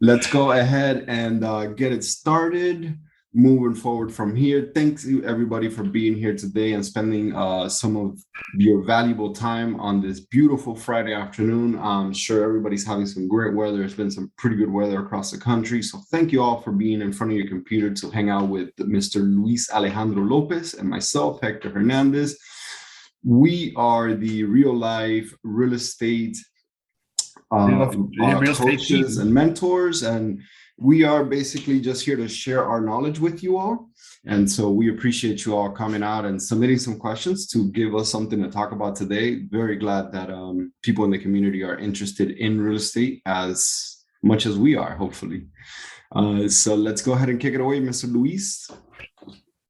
let's go ahead and get it started. Moving forward from here. Thanks you everybody for being here today and spending some of your valuable time on this beautiful Friday afternoon. I'm sure everybody's having some great weather. There's been some pretty good weather across the country. So thank you all for being in front of your computer to hang out with Mr. Luis Alejandro Lopez and myself, Hector Hernandez. We are the real life real estate coaches and mentors, and we are basically just here to share our knowledge with you all. And so we appreciate you all coming out and submitting some questions to give us something to talk about today. Very glad that people in the community are interested in real estate as much as we are, hopefully. So let's go ahead and kick it away, Mr. Luis.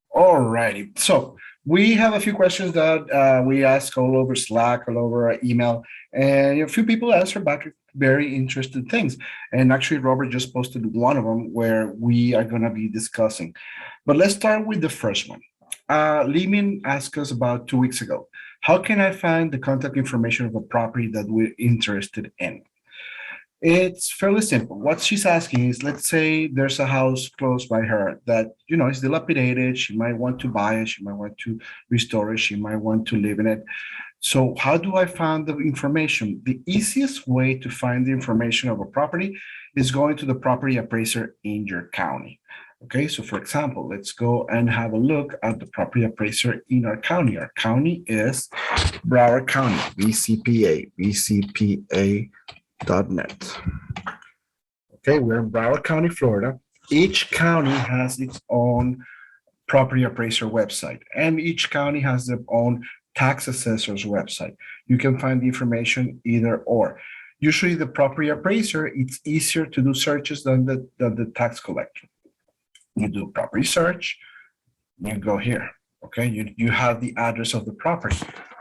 All righty. So we have a few questions that we ask all over Slack, all over email, and a few people answer back very interesting things. And actually, Robert just posted one of them where we are going to be discussing. But let's start with the first one. Limin asked us about 2 weeks ago, how can I find the contact information of a property that we're interested in? It's fairly simple. What she's asking is, let's say there's a house close by her that, is dilapidated. She might want to buy it. She might want to restore it. She might want to live in it. So how do I find the information? The easiest way to find the information of a property is going to the property appraiser in your county. Okay, so for example, let's go and have a look at the property appraiser in our county. Our county is Broward County, bcpa.net. Okay, we're in Broward County, Florida. Each county has its own property appraiser website, and each county has their own tax assessor's website. You can find the information either or. Usually the property appraiser, it's easier to do searches than the tax collector. You do property search, you go here, okay? You have the address of the property.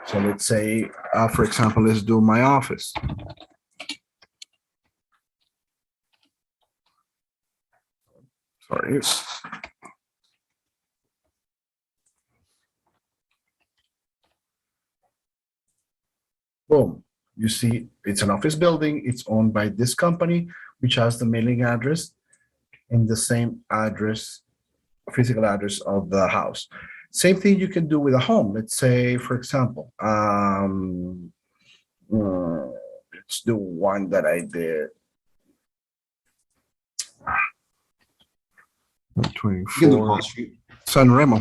So let's say, for example, let's do my office. Sorry. Boom, you see it's an office building. It's owned by this company, which has the mailing address and the same address, physical address of the house. Same thing you can do with a home. Let's say, for example, let's do one that I did. 24 San Remo.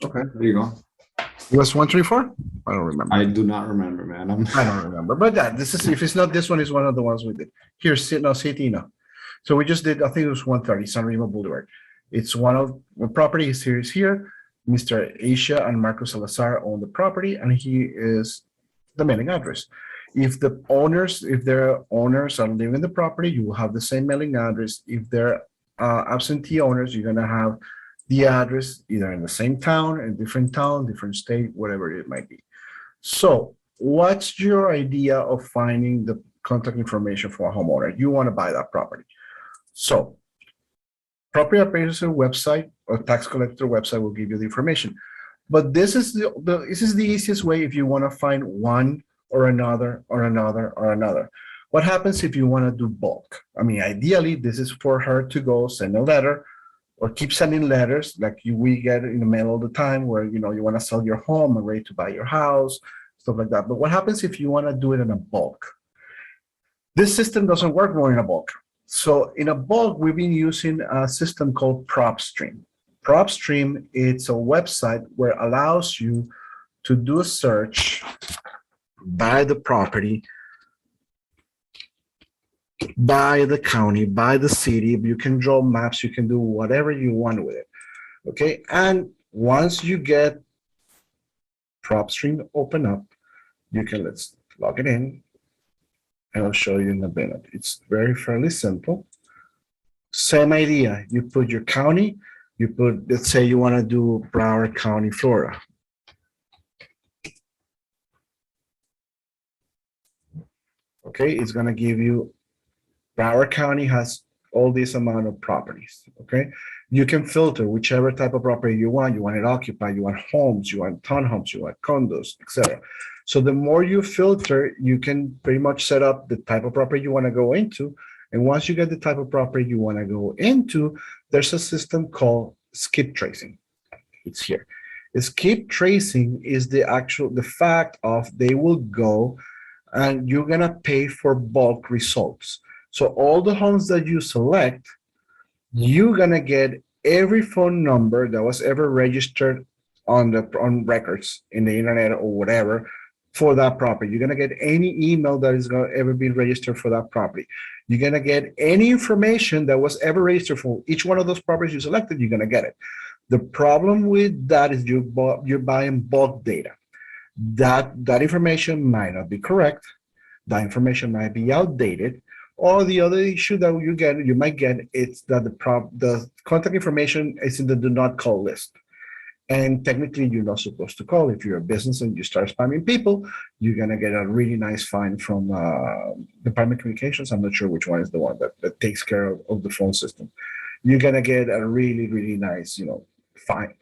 Okay, there you go. It was 124? I don't remember. I do not remember, man. I don't remember. But this is, if it's not this one, it's one of the ones we did. Here's Citino. So we just did, I think it was 130, San Remo Boulevard. It's one of the property is here. Mr. Asia and Marco Salazar own the property, and he is the mailing address. If their owners are living in the property, you will have the same mailing address. If they're absentee owners, you're going to have the address either in the same town, in different town, different state, whatever it might be. So what's your idea of finding the contact information for a homeowner? You want to buy that property. So property appraiser website or tax collector website will give you the information. But this is the easiest way if you want to find one or another or another or another. What happens if you want to do bulk? I mean, ideally, this is for her to go send a letter or keep sending letters like we get in the mail all the time where, you want to sell your home and ready to buy your house, stuff like that. But what happens if you want to do it in a bulk? This system doesn't work more in a bulk. So in a bulk, we've been using a system called PropStream. PropStream, it's a website where it allows you to do a search by the property, by the county, by the city. You can draw maps, you can do whatever you want with it. Okay, and once you get PropStream open up, you can, let's log it in, and I'll show you in a minute. It's fairly simple. Same idea. You put your county, you put, let's say you want to do Broward County, Florida. Okay, it's going to give you, Broward County has all this amount of properties. Okay, you can filter whichever type of property you want. You want it occupied, you want homes, you want townhomes, you want condos, etc. So the more you filter, you can pretty much set up the type of property you want to go into, And once you get the type of property you want to go into, there's a system called skip tracing. It's here. Skip tracing is the fact of they will go and you're going to pay for bulk results. So all the homes that you select, you're going to get every phone number that was ever registered on records in the internet or whatever for that property. You're going to get any email that is going to ever be registered for that property. You're going to get any information that was ever registered for each one of those properties you selected, you're going to get it. The problem with that is you're buying bulk data. That information might not be correct. That information might be outdated. Or the other issue that you might get, it's that the contact information is in the do not call list. And technically, you're not supposed to call. If you're a business and you start spamming people, you're going to get a really nice fine from Department of Communications. I'm not sure which one is the one that takes care of the phone system. You're going to get a really, really nice, fine.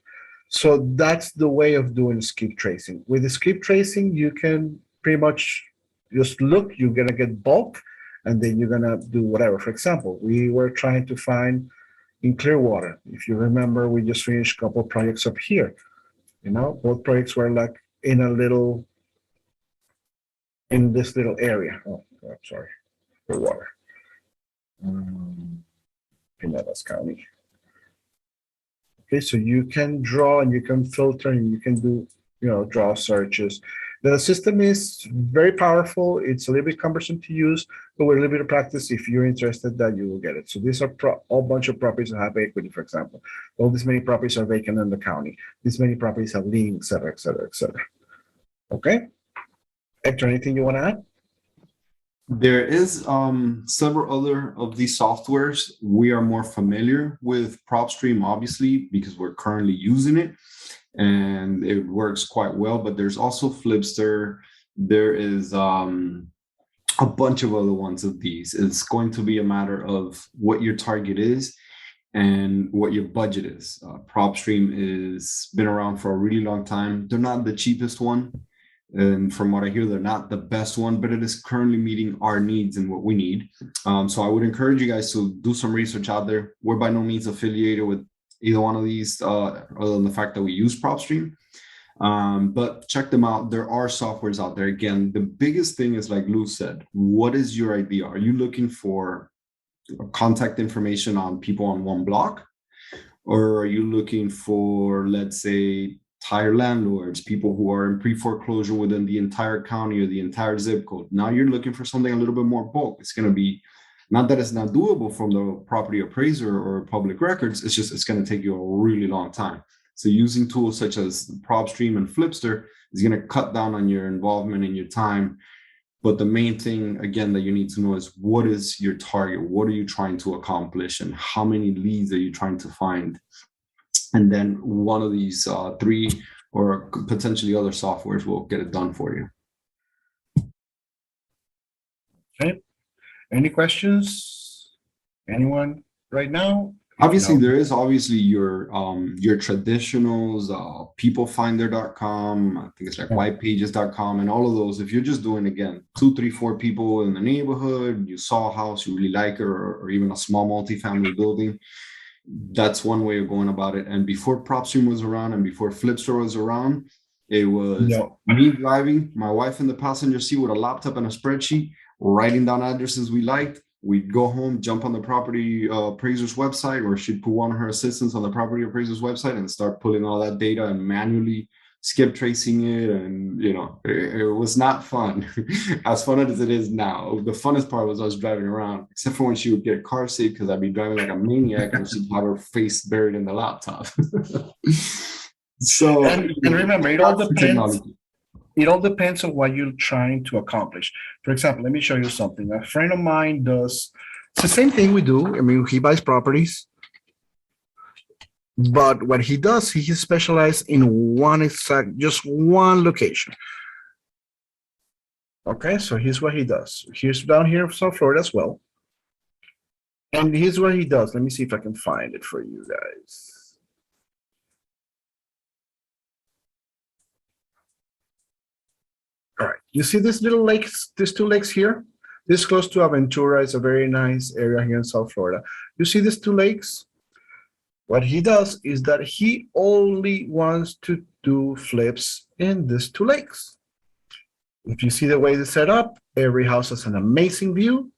So that's the way of doing skip tracing. With the skip tracing, you can pretty much just look, you're going to get bulk, and then you're going to do whatever. For example, we were trying to find in Clearwater. If you remember, we just finished a couple of projects up here. Both projects were like in this little area. Oh, I'm sorry, Clearwater. Pinellas County. Okay, so you can draw and you can filter and you can do, draw searches. The system is very powerful. It's a little bit cumbersome to use, but with a little bit of practice, if you're interested, that you will get it. So these are a bunch of properties that have equity, for example. All these many properties are vacant in the county. These many properties have liens, et cetera, et cetera, et cetera. Okay. Hector, anything you want to add? There is several other of these softwares. We are more familiar with PropStream, obviously, because we're currently using it and it works quite well. But there's also Flipster. There is a bunch of other ones of these. It's going to be a matter of what your target is and what your budget is. PropStream is been around for a really long time. They're not the cheapest one. And from what I hear, they're not the best one, but it is currently meeting our needs and what we need. So I would encourage you guys to do some research out there. We're by no means affiliated with either one of these, other than the fact that we use PropStream. But check them out. There are softwares out there. Again, the biggest thing is, like Lou said, what is your idea? Are you looking for contact information on people on one block? Or are you looking for, let's say, entire landlords, people who are in pre-foreclosure within the entire county or the entire zip code? Now you're looking for something a little bit more bulk. It's going to be, not that it's not doable from the property appraiser or public records, it's just, it's going to take you a really long time. So using tools such as PropStream and Flipster is going to cut down on your involvement and your time. But the main thing, again, that you need to know is, what is your target? What are you trying to accomplish? And how many leads are you trying to find? And then one of these three or potentially other softwares will get it done for you. Okay. Any questions? Anyone right now? Obviously, there is obviously your traditionals, peoplefinder.com. I think it's like whitepages.com and all of those. If you're just doing, again, 2, 3, 4 people in the neighborhood, you saw a house, you really like it, or even a small multifamily building, that's one way of going about it. And before PropStream was around and before Flipster was around, it was me driving, my wife in the passenger seat with a laptop and a spreadsheet, writing down addresses we liked. We'd go home, jump on the property appraiser's website, or she'd put one of her assistants on the property appraiser's website and start pulling all that data and manually skip tracing it. And, it was not fun, as fun as it is now. The funnest part was us driving around, except for when she would get car seat, because I'd be driving like a maniac and she'd have her face buried in the laptop. So, and remember, it all depends. It all depends on what you're trying to accomplish. For example, let me show you something. A friend of mine does, it's the same thing we do. I mean, he buys properties, but what he does, he specialized in just one location. Okay, so here's what he does. Here's down here in South Florida as well. And here's what he does. Let me see if I can find it for you guys. All right, you see this little lakes, these 2 lakes here? This close to Aventura is a very nice area here in South Florida. You see these two lakes? What he does is that he only wants to do flips in these two lakes. If you see the way it's set up, every house has an amazing view.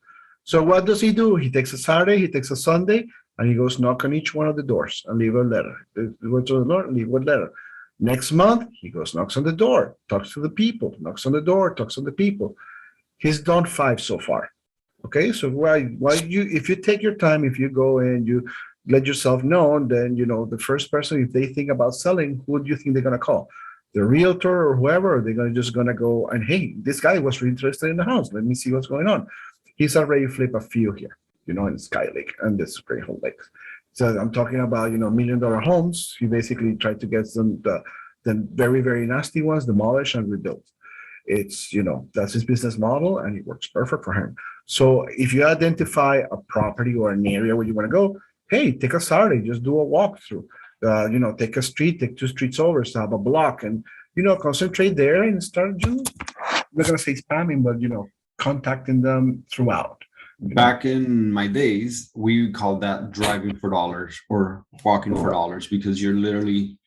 So what does he do? He takes a Saturday, he takes a Sunday, and he goes knock on each one of the doors and leave a letter. Go to the door and leave a letter. Next month, he goes, knocks on the door, talks to the people, knocks on the door, talks to the people. He's done 5 so far. Okay, so if you take your time, if you go and you let yourself known, then the first person, if they think about selling, who do you think they're gonna call? The realtor or whoever? Or they're just gonna go and, hey, this guy was really interested in the house. Let me see what's going on. He's already flipped a few here, in Sky Lake and this Great Home Lakes. So I'm talking about, $1 million homes. He basically tried to get some the very, very nasty ones demolished and rebuilt. It's, that's his business model, and it works perfect for him. So if you identify a property or an area where you want to go, hey, take a Saturday, just do a walkthrough. Take a street, take 2 streets over, so have a block, and concentrate there and start. I'm not gonna say spamming, but contacting them throughout. Back in my days, we called that driving for dollars or walking for dollars, because you're literally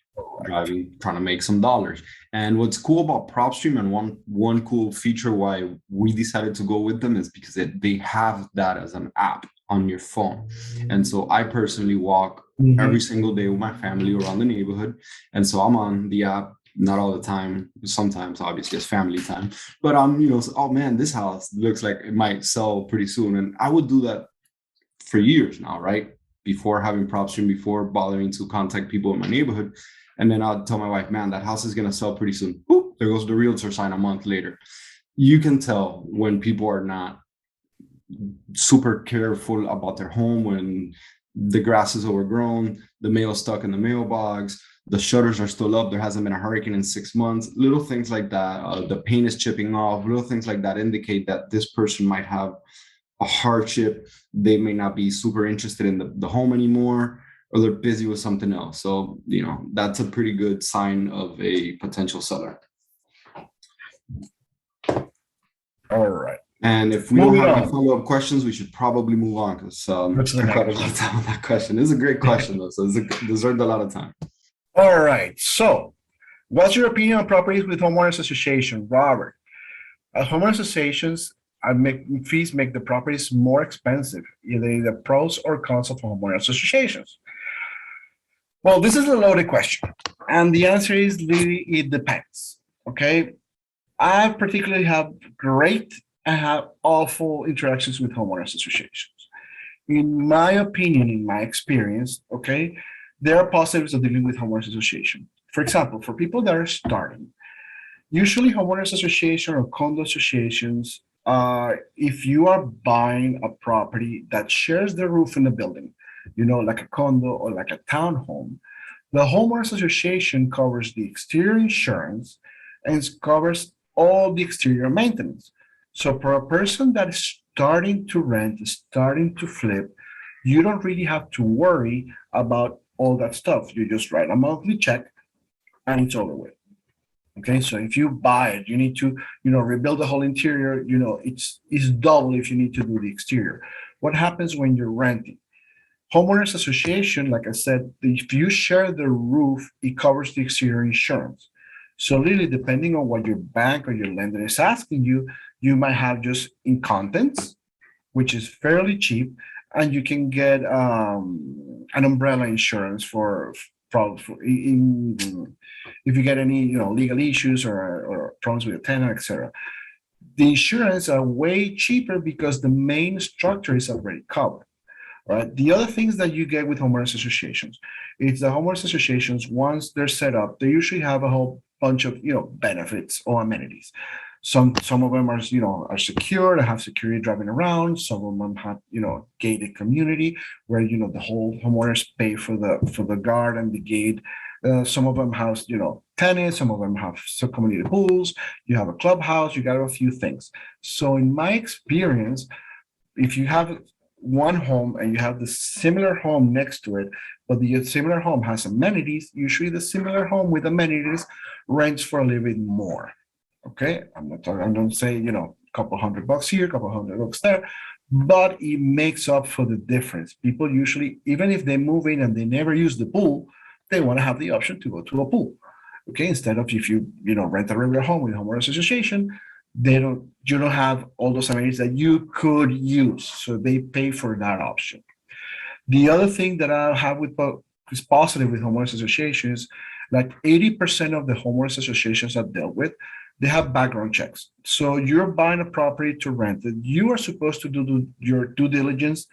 driving, trying to make some dollars. And what's cool about PropStream, and one cool feature why we decided to go with them, is because they have that as an app on your phone. And so I personally walk every single day with my family around the neighborhood. And so I'm on the app, not all the time. Sometimes, obviously, it's family time. But I'm, oh man, this house looks like it might sell pretty soon. And I would do that for years now, right? Before having PropStream, before bothering to contact people in my neighborhood. And then I'll tell my wife, man, that house is going to sell pretty soon. Boop, there goes the realtor sign a month later. You can tell when people are not super careful about their home, when the grass is overgrown, the mail's stuck in the mailbox, the shutters are still up, there hasn't been a hurricane in 6 months, little things like that. The paint is chipping off, little things like that indicate that this person might have a hardship. They may not be super interested in the home anymore, or they're busy with something else. So, that's a pretty good sign of a potential seller. All right. And if we don't have any follow-up questions, we should probably move on, because I got a lot of time on that question. It's a great question, though, so it deserved a lot of time. All right. So what's your opinion on properties with homeowners association, Robert? Homeowners associations fees make the properties more expensive. Either the pros or cons of homeowners associations. Well, this is a loaded question, and the answer is really, it depends. Okay. I particularly have great and have awful interactions with homeowners associations. In my opinion, in my experience, okay, there are positives of dealing with homeowners association. For example, for people that are starting, usually homeowners association or condo associations, if you are buying a property that shares the roof in the building, like a condo or like a townhome, the homeowners association covers the exterior insurance and covers all the exterior maintenance. So for a person that is starting to rent, starting to flip, you don't really have to worry about all that stuff. You just write a monthly check and it's over with. Okay, so if you buy it, you need to, rebuild the whole interior. It's double if you need to do the exterior. What happens when you're renting? Homeowners association, like I said, if you share the roof, it covers the exterior insurance. So really, depending on what your bank or your lender is asking you, you might have just in contents, which is fairly cheap, and you can get an umbrella insurance if you get any legal issues or problems with a tenant, etc. The insurance are way cheaper because the main structure is already covered. Right. The other things that you get with homeowners associations is the homeowners associations, once they're set up, they usually have a whole bunch of benefits or amenities. Some of them are secure. They have security driving around. Some of them have gated community where the whole homeowners pay for the guard and the gate. Some of them have tenants. Some of them have community pools. You have a clubhouse. You got a few things. So in my experience, if you have one home and you have the similar home next to it, but the similar home has amenities, usually the similar home with amenities rents for a little bit more. Okay, I'm not saying couple $100 here, couple $100 there, but it makes up for the difference. People usually, even if they move in and they never use the pool, they want to have the option to go to a pool. Okay, instead of if you rent a regular home with homeowners association, you don't have all those amenities that you could use. So they pay for that option. The other thing that I have is positive with homeowners associations, like 80% of the homeowners associations I've dealt with, they have background checks. So you're buying a property to rent it. You are supposed to do your due diligence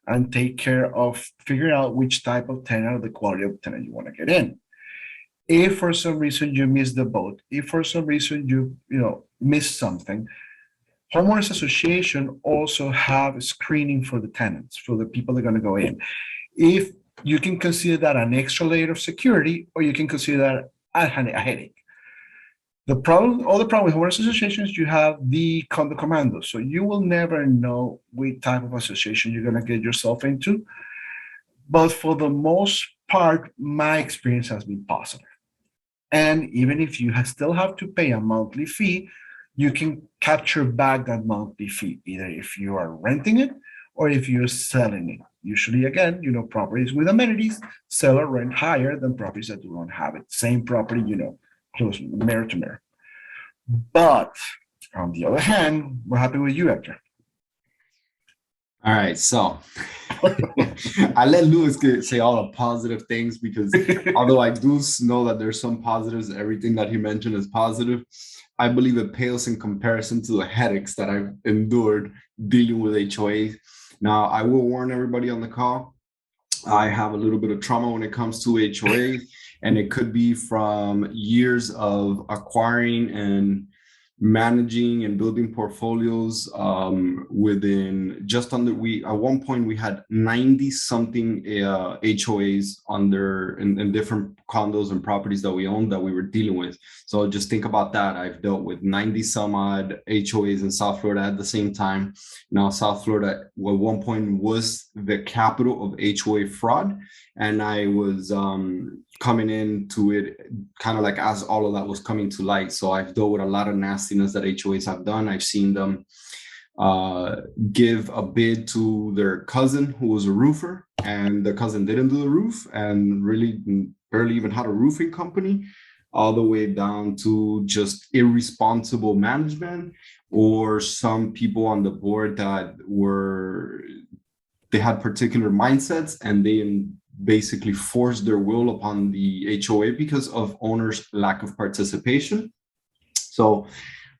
and take care of figuring out which type of tenant or the quality of tenant you want to get in. If for some reason you miss the boat, if for some reason you miss something, homeowners association also have screening for the tenants, for the people that are going to go in. If you can consider that an extra layer of security, or you can consider that a headache. Other problem with homeowners associations, you have the condo commando. So you will never know what type of association you're going to get yourself into. But for the most part, my experience has been positive. And even if you still have to pay a monthly fee, you can capture back that monthly fee, either if you are renting it or if you're selling it. Usually, again, properties with amenities sell or rent higher than properties that do not have it. Same property, close mirror to mirror. But on the other hand, we're happy with you, Hector. All right, so I let Luis say all the positive things because although I do know that there's some positives, everything that he mentioned is positive. I believe it pales in comparison to the headaches that I've endured dealing with HOA. Now, I will warn everybody on the call, I have a little bit of trauma when it comes to HOA, and it could be from years of acquiring and managing and building portfolios within just under at one point we had 90 something HOAs in different condos and properties that we owned that we were dealing with. So just think about that. I've dealt with 90 some odd HOAs in South Florida at the same time. Now South Florida at one point was the capital of HOA fraud, and I was coming into it kind of like as all of that was coming to light. So I've dealt with a lot of nastiness that HOAs have done. I've seen them give a bid to their cousin who was a roofer, and the cousin didn't do the roof and really barely even had a roofing company, all the way down to just irresponsible management, or some people on the board that they had particular mindsets and they basically forced their will upon the HOA because of owners' lack of participation. So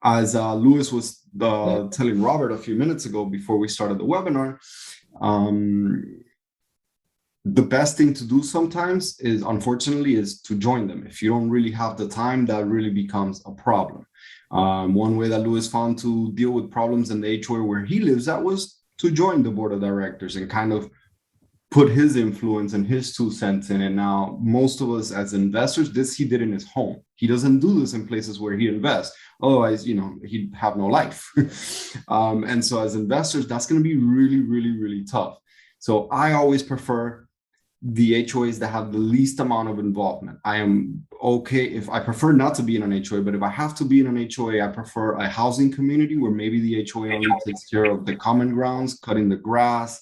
as Luis was telling Robert a few minutes ago before we started the webinar, the best thing to do sometimes unfortunately is to join them. If you don't really have the time, that really becomes a problem. One way that Luis found to deal with problems in the HOA where he lives at was to join the board of directors and kind of put his influence and his 2 cents in. And now most of us as investors, he did in his home. He doesn't do this in places where he invests. Otherwise, he'd have no life. And so as investors, that's going to be really, really, really tough. So I always prefer the HOAs that have the least amount of involvement. I am okay if I prefer not to be in an HOA, but if I have to be in an HOA, I prefer a housing community where maybe the HOA only takes care of the common grounds, cutting the grass,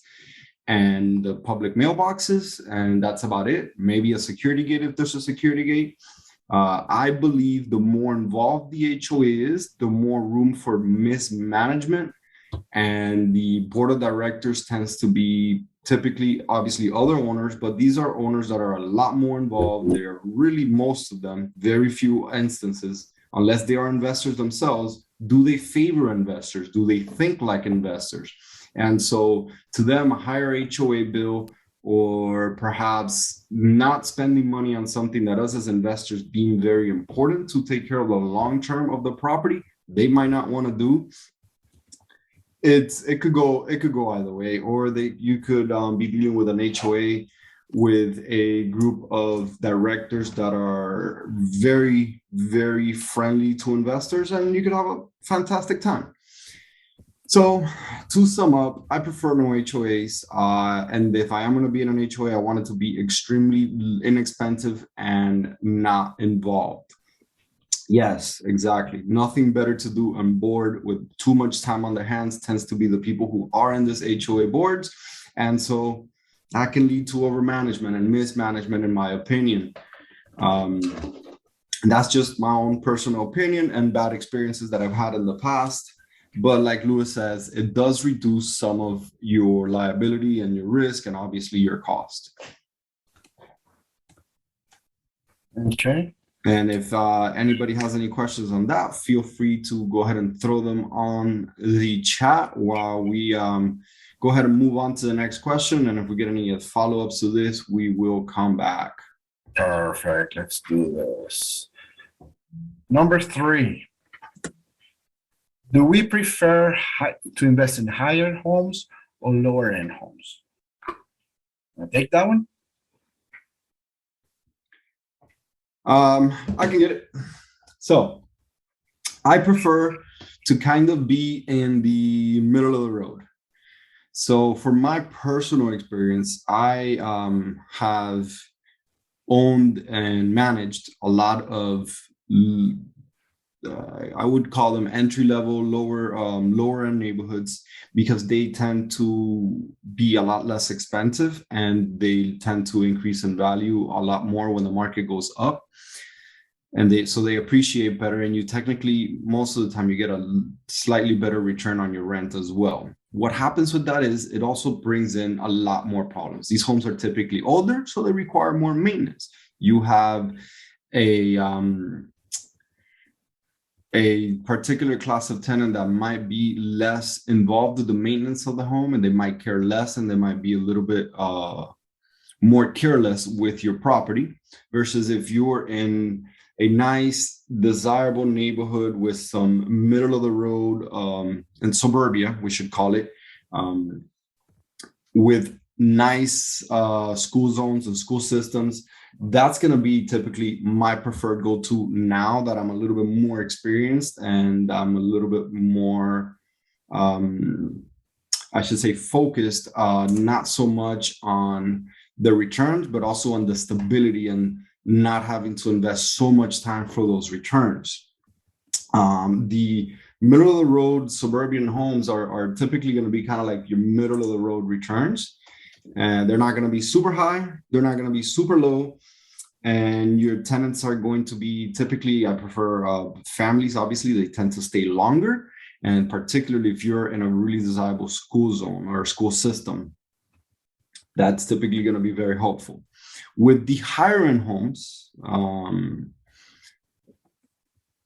and the public mailboxes, and that's about it. Maybe a security gate if there's a security gate. I believe the more involved the HOA is, the more room for mismanagement, and the board of directors tends to be typically, obviously, other owners, but these are owners that are a lot more involved. They're really, most of them, very few instances, unless they are investors themselves, do they favor investors? Do they think like investors? And so to them, a higher HOA bill, or perhaps not spending money on something that us as investors deem very important to take care of the long term of the property, they might not want to do. It could go either way, or you could be dealing with an HOA with a group of directors that are very, very friendly to investors, and you could have a fantastic time. So to sum up, I prefer no HOAs. And if I am going to be in an HOA, I want it to be extremely inexpensive and not involved. Yes, exactly. Nothing better to do on board with too much time on their hands tends to be the people who are in this HOA boards. And so that can lead to overmanagement and mismanagement, in my opinion. Um, and that's just my own personal opinion and bad experiences that I've had in the past. But like Lewis says, it does reduce some of your liability and your risk and obviously your cost. Okay. And if anybody has any questions on that, feel free to go ahead and throw them on the chat while we go ahead and move on to the next question. And if we get any follow-ups to this, we will come back. Perfect. Let's do this. Number 3. Do we prefer to invest in higher homes or lower end homes? I'll take that one. I can get it. So I prefer to kind of be in the middle of the road. So for my personal experience, I have owned and managed a lot of I would call them entry level, lower end neighborhoods because they tend to be a lot less expensive and they tend to increase in value a lot more when the market goes up. And they appreciate better, and you technically most of the time you get a slightly better return on your rent as well. What happens with that is it also brings in a lot more problems. These homes are typically older, so they require more maintenance. You have a particular class of tenant that might be less involved with the maintenance of the home, and they might care less, and they might be a little bit more careless with your property, versus if you're in a nice, desirable neighborhood with some middle of the road in suburbia, we should call it, with nice school zones and school systems. That's going to be typically my preferred go-to now that I'm a little bit more experienced and I'm a little bit more, I should say, focused, not so much on the returns, but also on the stability and not having to invest so much time for those returns. The middle of the road suburban homes are typically going to be kind of like your middle of the road returns. And they're not going to be super high. They're not going to be super low. And your tenants are going to be typically, I prefer families, obviously, they tend to stay longer. And particularly if you're in a really desirable school zone or school system, that's typically going to be very helpful. With the higher end homes,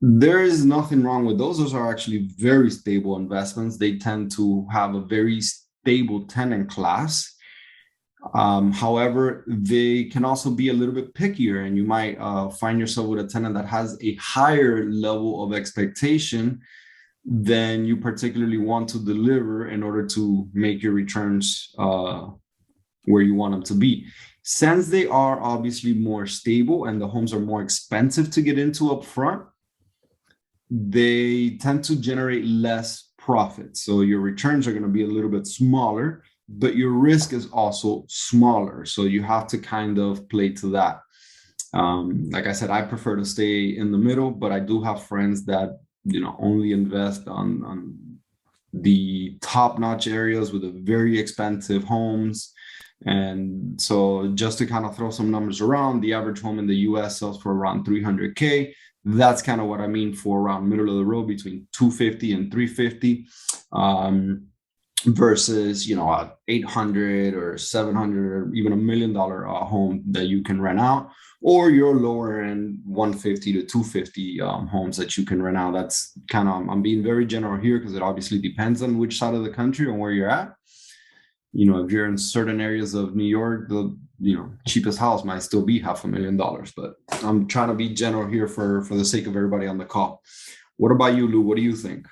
there is nothing wrong with those. Those are actually very stable investments. They tend to have a very stable tenant class. However, they can also be a little bit pickier, and you might find yourself with a tenant that has a higher level of expectation than you particularly want to deliver in order to make your returns where you want them to be. Since they are obviously more stable and the homes are more expensive to get into up front, they tend to generate less profit. So your returns are going to be a little bit smaller, but your risk is also smaller. So you have to kind of play to that. Like I said, I prefer to stay in the middle, but I do have friends that, only invest on the top-notch areas with the very expensive homes. And so just to kind of throw some numbers around, the average home in the US sells for around $300K. That's kind of what I mean for around middle of the road, between 250 and 350, versus, a 800 or 700 or even $1 million home that you can rent out, or your lower end 150 to 250 homes that you can rent out. That's kind of, I'm being very general here because it obviously depends on which side of the country and where you're at. If you're in certain areas of New York, the cheapest house might still be $500,000. But I'm trying to be general here for the sake of everybody on the call. What about you, Lou? What do you think?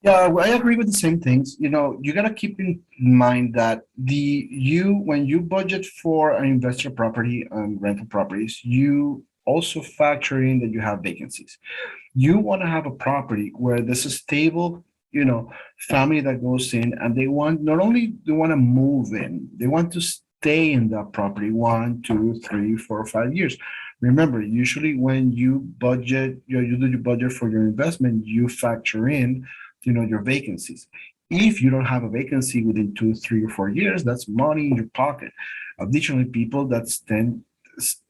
Yeah, I agree with the same things. You got to keep in mind that when you budget for an investor property and rental properties, you also factor in that you have vacancies. You want to have a property where there's a stable family that goes in, and they want to move in, they want to stay in that property 1, 2, 3, 4, 5 years. Remember, usually when you budget, you do your budget for your investment, you factor in, your vacancies. If you don't have a vacancy within 2, 3, or 4 years, that's money in your pocket. Additionally, people that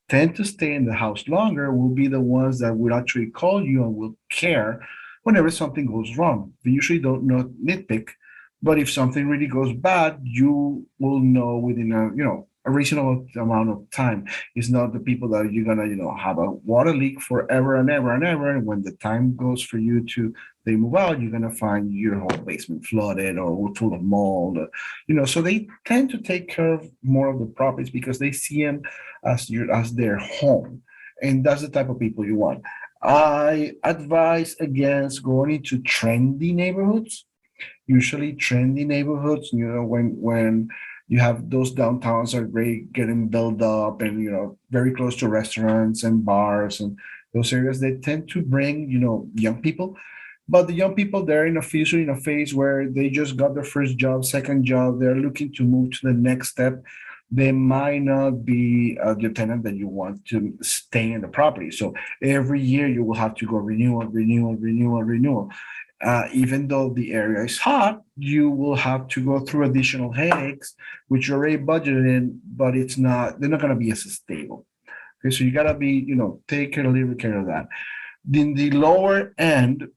tend to stay in the house longer will be the ones that will actually call you and will care whenever something goes wrong. They usually don't not nitpick, but if something really goes bad, you will know within a reasonable amount of time. It's not the people that you're gonna have a water leak forever and ever and ever. And when the time goes for you to they move out, you're gonna find your whole basement flooded or full of mold. So they tend to take care of more of the properties because they see them as their home, and that's the type of people you want. I advise against going into trendy neighborhoods. Usually trendy neighborhoods, when you have those downtowns are very getting built up and very close to restaurants and bars and those areas, they tend to bring young people. But the young people, they're usually in a phase where they just got their first job, second job, they're looking to move to the next step. They might not be the tenant that you want to stay in the property. So every year you will have to go renewal, renewal, renewal, renewal. Even though the area is hot, you will have to go through additional headaches, which you're already budgeted in, but they're not going to be as stable. Okay, so you got to be, take care, little care of that. In the lower end,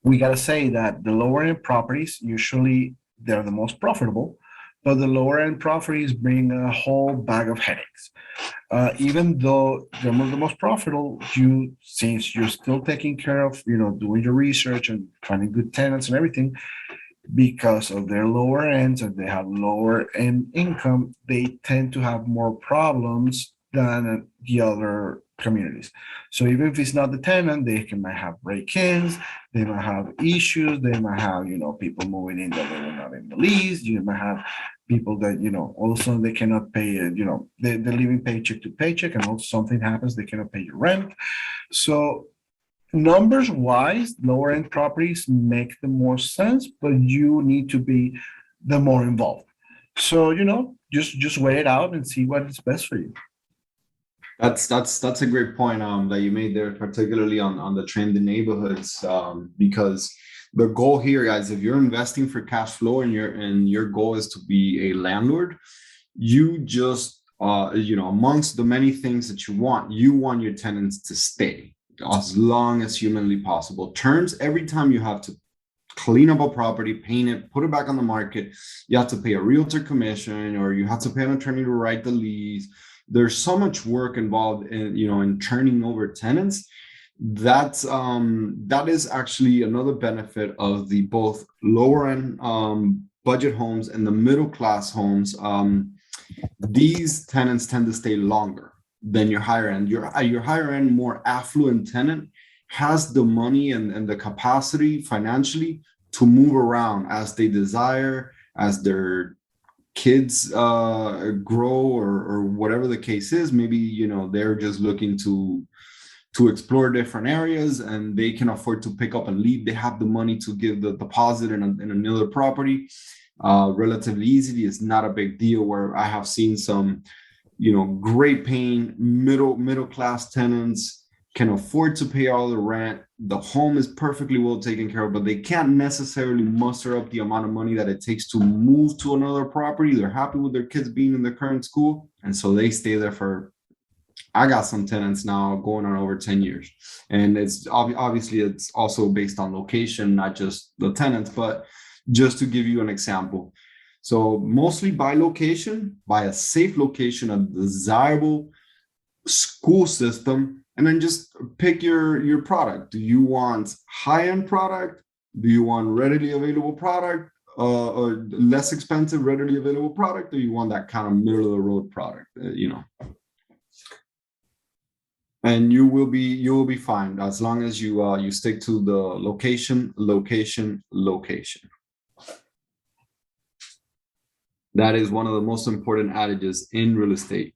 we got to say that the lower end properties, usually they're the most profitable, but the lower end properties bring a whole bag of headaches. Even though they're the most profitable, since you're still taking care of, doing your research and finding good tenants and everything, because of their lower ends and they have lower end income, they tend to have more problems than the other communities. So even if it's not the tenant, might have break-ins, they might have issues, they might have, people moving in that they were not in the lease, you might have people that, also they cannot pay, they're living paycheck to paycheck, and also something happens, they cannot pay your rent. So numbers wise, lower end properties make the more sense, but you need to be the more involved. So, just wait it out and see what is best for you. That's a great point that you made there, particularly on the trendy neighborhoods, because the goal here, guys, if you're investing for cash flow and your goal is to be a landlord, you just amongst the many things that you want your tenants to stay as long as humanly possible. Turns, every time you have to clean up a property, paint it, put it back on the market, you have to pay a realtor commission, or you have to pay an attorney to write the lease. There's so much work involved in turning over tenants. That is actually another benefit of the both lower end budget homes and the middle class homes. These tenants tend to stay longer than your higher end. Your higher end, more affluent tenant has the money and the capacity financially to move around as they desire, as their kids grow, or whatever the case is. Maybe they're just looking to explore different areas and they can afford to pick up and leave. They have the money to give the deposit in another property relatively easily. It's not a big deal, where I have seen some great paying middle class tenants can afford to pay all the rent. The home is perfectly well taken care of, but they can't necessarily muster up the amount of money that it takes to move to another property. They're happy with their kids being in the current school, and so they stay there for, I got some tenants now going on over 10 years. And it's obviously it's also based on location, not just the tenants, but just to give you an example. So mostly by location, by a safe location, a desirable school system, and then just pick your product. Do you want high-end product? Do you want readily available product, or less expensive, readily available product? Or you want that kind of middle of the road product, And you will be fine as long as you stick to the location. That is one of the most important adages in real estate.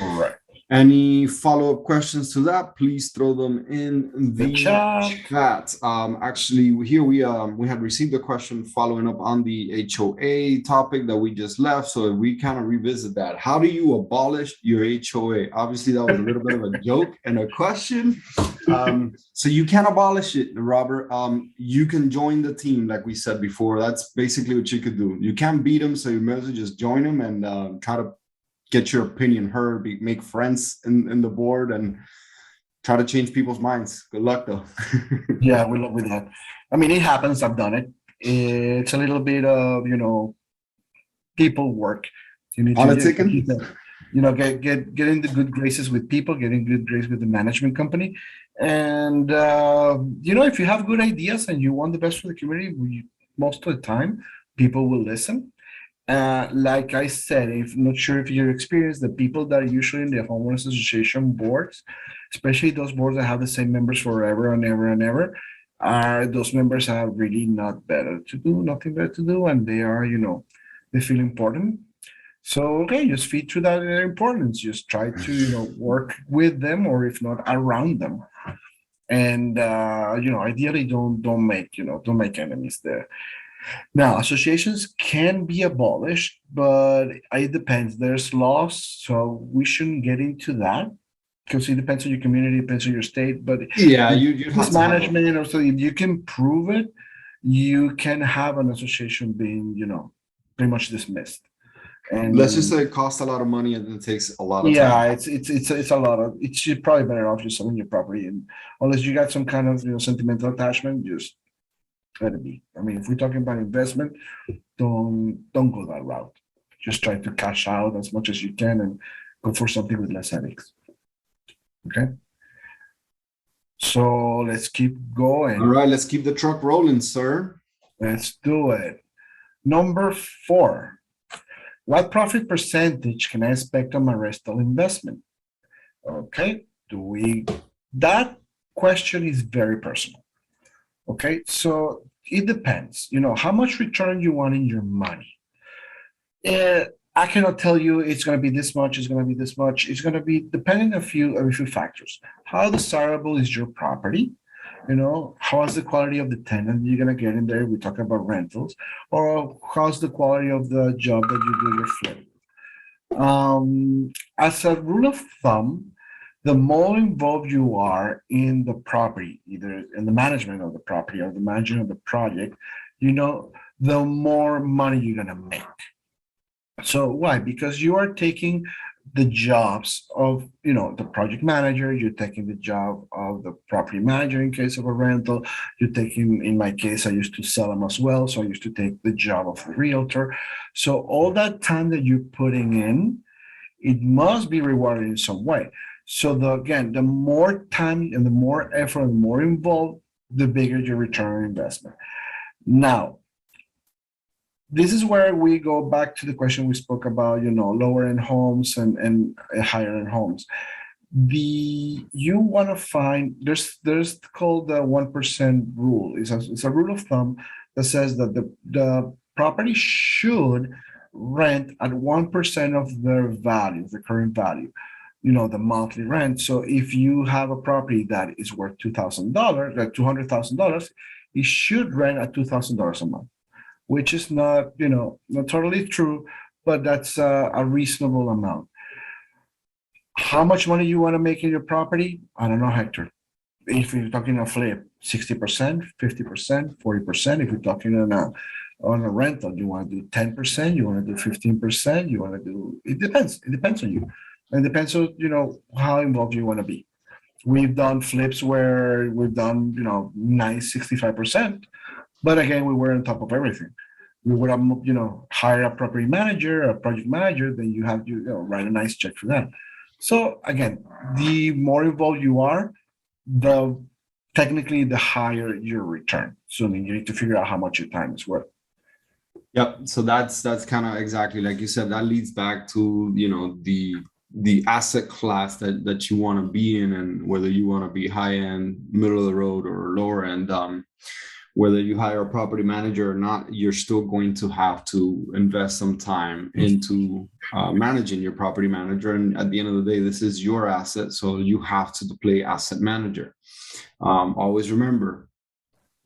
All right. Any follow-up questions to that, please throw them in the chat. chat. Actually, here we had received a question following up on the HOA topic that we just left, so we kind of revisit that. How do you abolish your HOA? Obviously, that was a little bit of a joke and a question. So you can abolish it, Robert. You can join the team, like we said before. That's basically what you could do. You can't beat them, so you may as well just join them and try to get your opinion heard, make friends in the board, and try to change people's minds. Good luck, though. Yeah, we love with that. I mean, it happens. I've done it. It's a little bit of, people work. You need to, Politicking? get in the good graces with people, get in good graces with the management company. And, if you have good ideas and you want the best for the community, most of the time, people will listen. Like I said, if not sure if you're experienced, the people that are usually in the homeowners association boards, especially those boards that have the same members forever and ever and ever, those members are really not better to do, nothing better to do, and they are, they feel important. So okay, just feed through that importance. Just try to, work with them, or if not, around them. And ideally don't make enemies there. Now, associations can be abolished, but it depends. There's laws, so we shouldn't get into that because it depends on your community, depends on your state. But Yeah, you have this to have management, or so, if you can prove it, you can have an association being, pretty much dismissed. And let's just say it costs a lot of money and it takes a lot of yeah, time. it's a lot of. It's you're probably better off just selling your property, and unless you got some kind of sentimental attachment, just let it be. I mean, if we're talking about investment, don't go that route. Just try to cash out as much as you can and go for something with less headaches. Okay. So let's keep going. All right, let's keep the truck rolling, sir. Let's do it. Number 4. What profit percentage can I expect on my rental investment? Okay. That question is very personal. Okay. So it depends, how much return you want in your money. I cannot tell you it's going to be this much, it's going to be this much. It's going to be depending on a few factors. How desirable is your property? How's the quality of the tenant you're going to get in there? We're talking about rentals, or how's the quality of the job that you do your flip? As a rule of thumb, the more involved you are in the property, either in the management of the property or the management of the project, the more money you're going to make. So why? Because you are taking the jobs of, the project manager, you're taking the job of the property manager in case of a rental, you're taking, in my case, I used to sell them as well. So I used to take the job of the realtor. So all that time that you're putting in, it must be rewarded in some way. So the more time and the more effort and the more involved, the bigger your return on investment. Now, this is where we go back to the question we spoke about, lower end homes and higher end homes. You want to find there's called the 1% rule. It's a rule of thumb that says that the property should rent at 1% of their value, the current value, the monthly rent. So if you have a property that is worth $2,000, like $200,000, it should rent at $2,000 a month, which is not totally true, but that's a reasonable amount. How much money you want to make in your property? I don't know, Hector. If you're talking a flip, 60%, 50%, 40%. If you're talking on a rental, you want to do 10%, you want to do 15%, you want to do, it depends. It depends on you. And it depends on, how involved you want to be. We've done flips where we've done, nice 65%. But again, we were on top of everything. We would have, hire a property manager, a project manager, then you have to, write a nice check for that. So again, the more involved you are, technically the higher your return. So then you need to figure out how much your time is worth. Yep. So that's kind of exactly like you said. That leads back to the asset class that you want to be in, and whether you want to be high end, middle of the road, or lower end. whether you hire a property manager or not, you're still going to have to invest some time into managing your property manager. And at the end of the day, this is your asset. So you have to play asset manager. Always remember,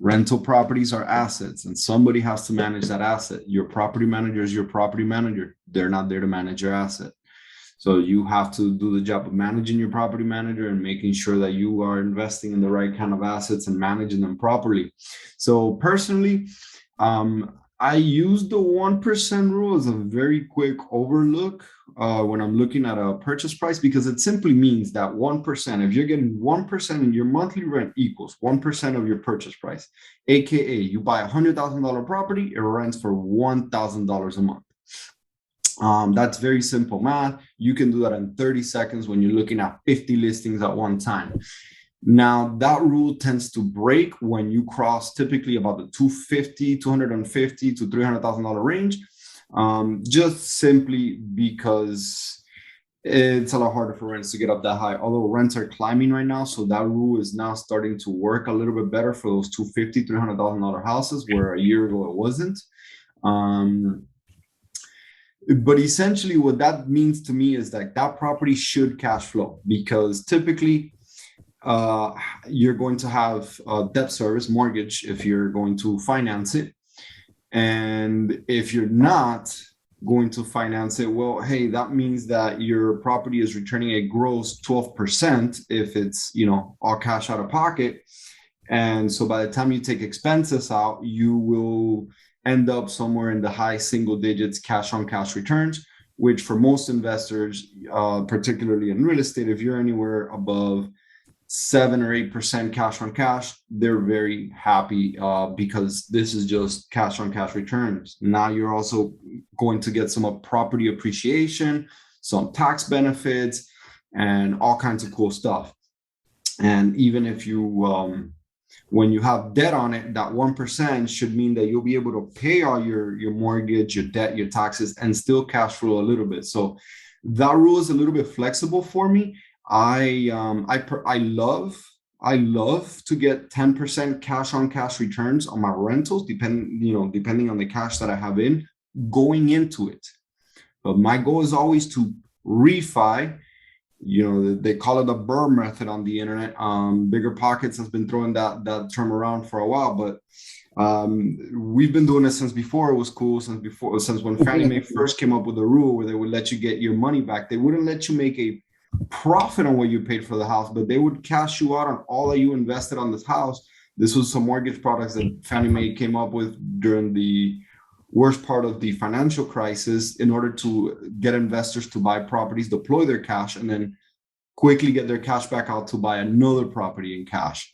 rental properties are assets and somebody has to manage that asset. Your property manager is your property manager. They're not there to manage your asset. So you have to do the job of managing your property manager and making sure that you are investing in the right kind of assets and managing them properly. So personally, I use the 1% rule as a very quick overlook when I'm looking at a purchase price, because it simply means that 1%, if you're getting 1% in your monthly rent equals 1% of your purchase price, AKA you buy $100,000 property, it rents for $1,000 a month. That's very simple math. You can do that in 30 seconds when you're looking at 50 listings at one time. Now, that rule tends to break when you cross typically about the $250,000 to $300,000 range, just simply because it's a lot harder for rents to get up that high, although rents are climbing right now. So that rule is now starting to work a little bit better for those $250,000, $300,000 houses where a year ago it wasn't. But essentially what that means to me is that property should cash flow, because typically you're going to have a debt service mortgage if you're going to finance it. And if you're not going to finance it, well, hey, that means that your property is returning a gross 12% if it's, all cash out of pocket. And so by the time you take expenses out, you will end up somewhere in the high single digits cash on cash returns, which for most investors, particularly in real estate, if you're anywhere above 7 or 8% cash on cash, they're very happy because this is just cash on cash returns. Now you're also going to get some property appreciation, some tax benefits, and all kinds of cool stuff. And even if you when you have debt on it, that 1% should mean that you'll be able to pay all your mortgage, your debt, your taxes, and still cash flow a little bit. So that rule is a little bit flexible for me. I love to get 10% cash on cash returns on my rentals, depending on the cash that I have in going into it. But my goal is always to refi. They call it the BRRRR method on the internet. Bigger Pockets has been throwing that term around for a while, but we've been doing it since before it was cool, since when Fannie Mae first came up with a rule where they would let you get your money back. They wouldn't let you make a profit on what you paid for the house, but they would cash you out on all that you invested on this house. This was some mortgage products that Fannie Mae came up with during the worst part of the financial crisis in order to get investors to buy properties, deploy their cash, and then quickly get their cash back out to buy another property in cash.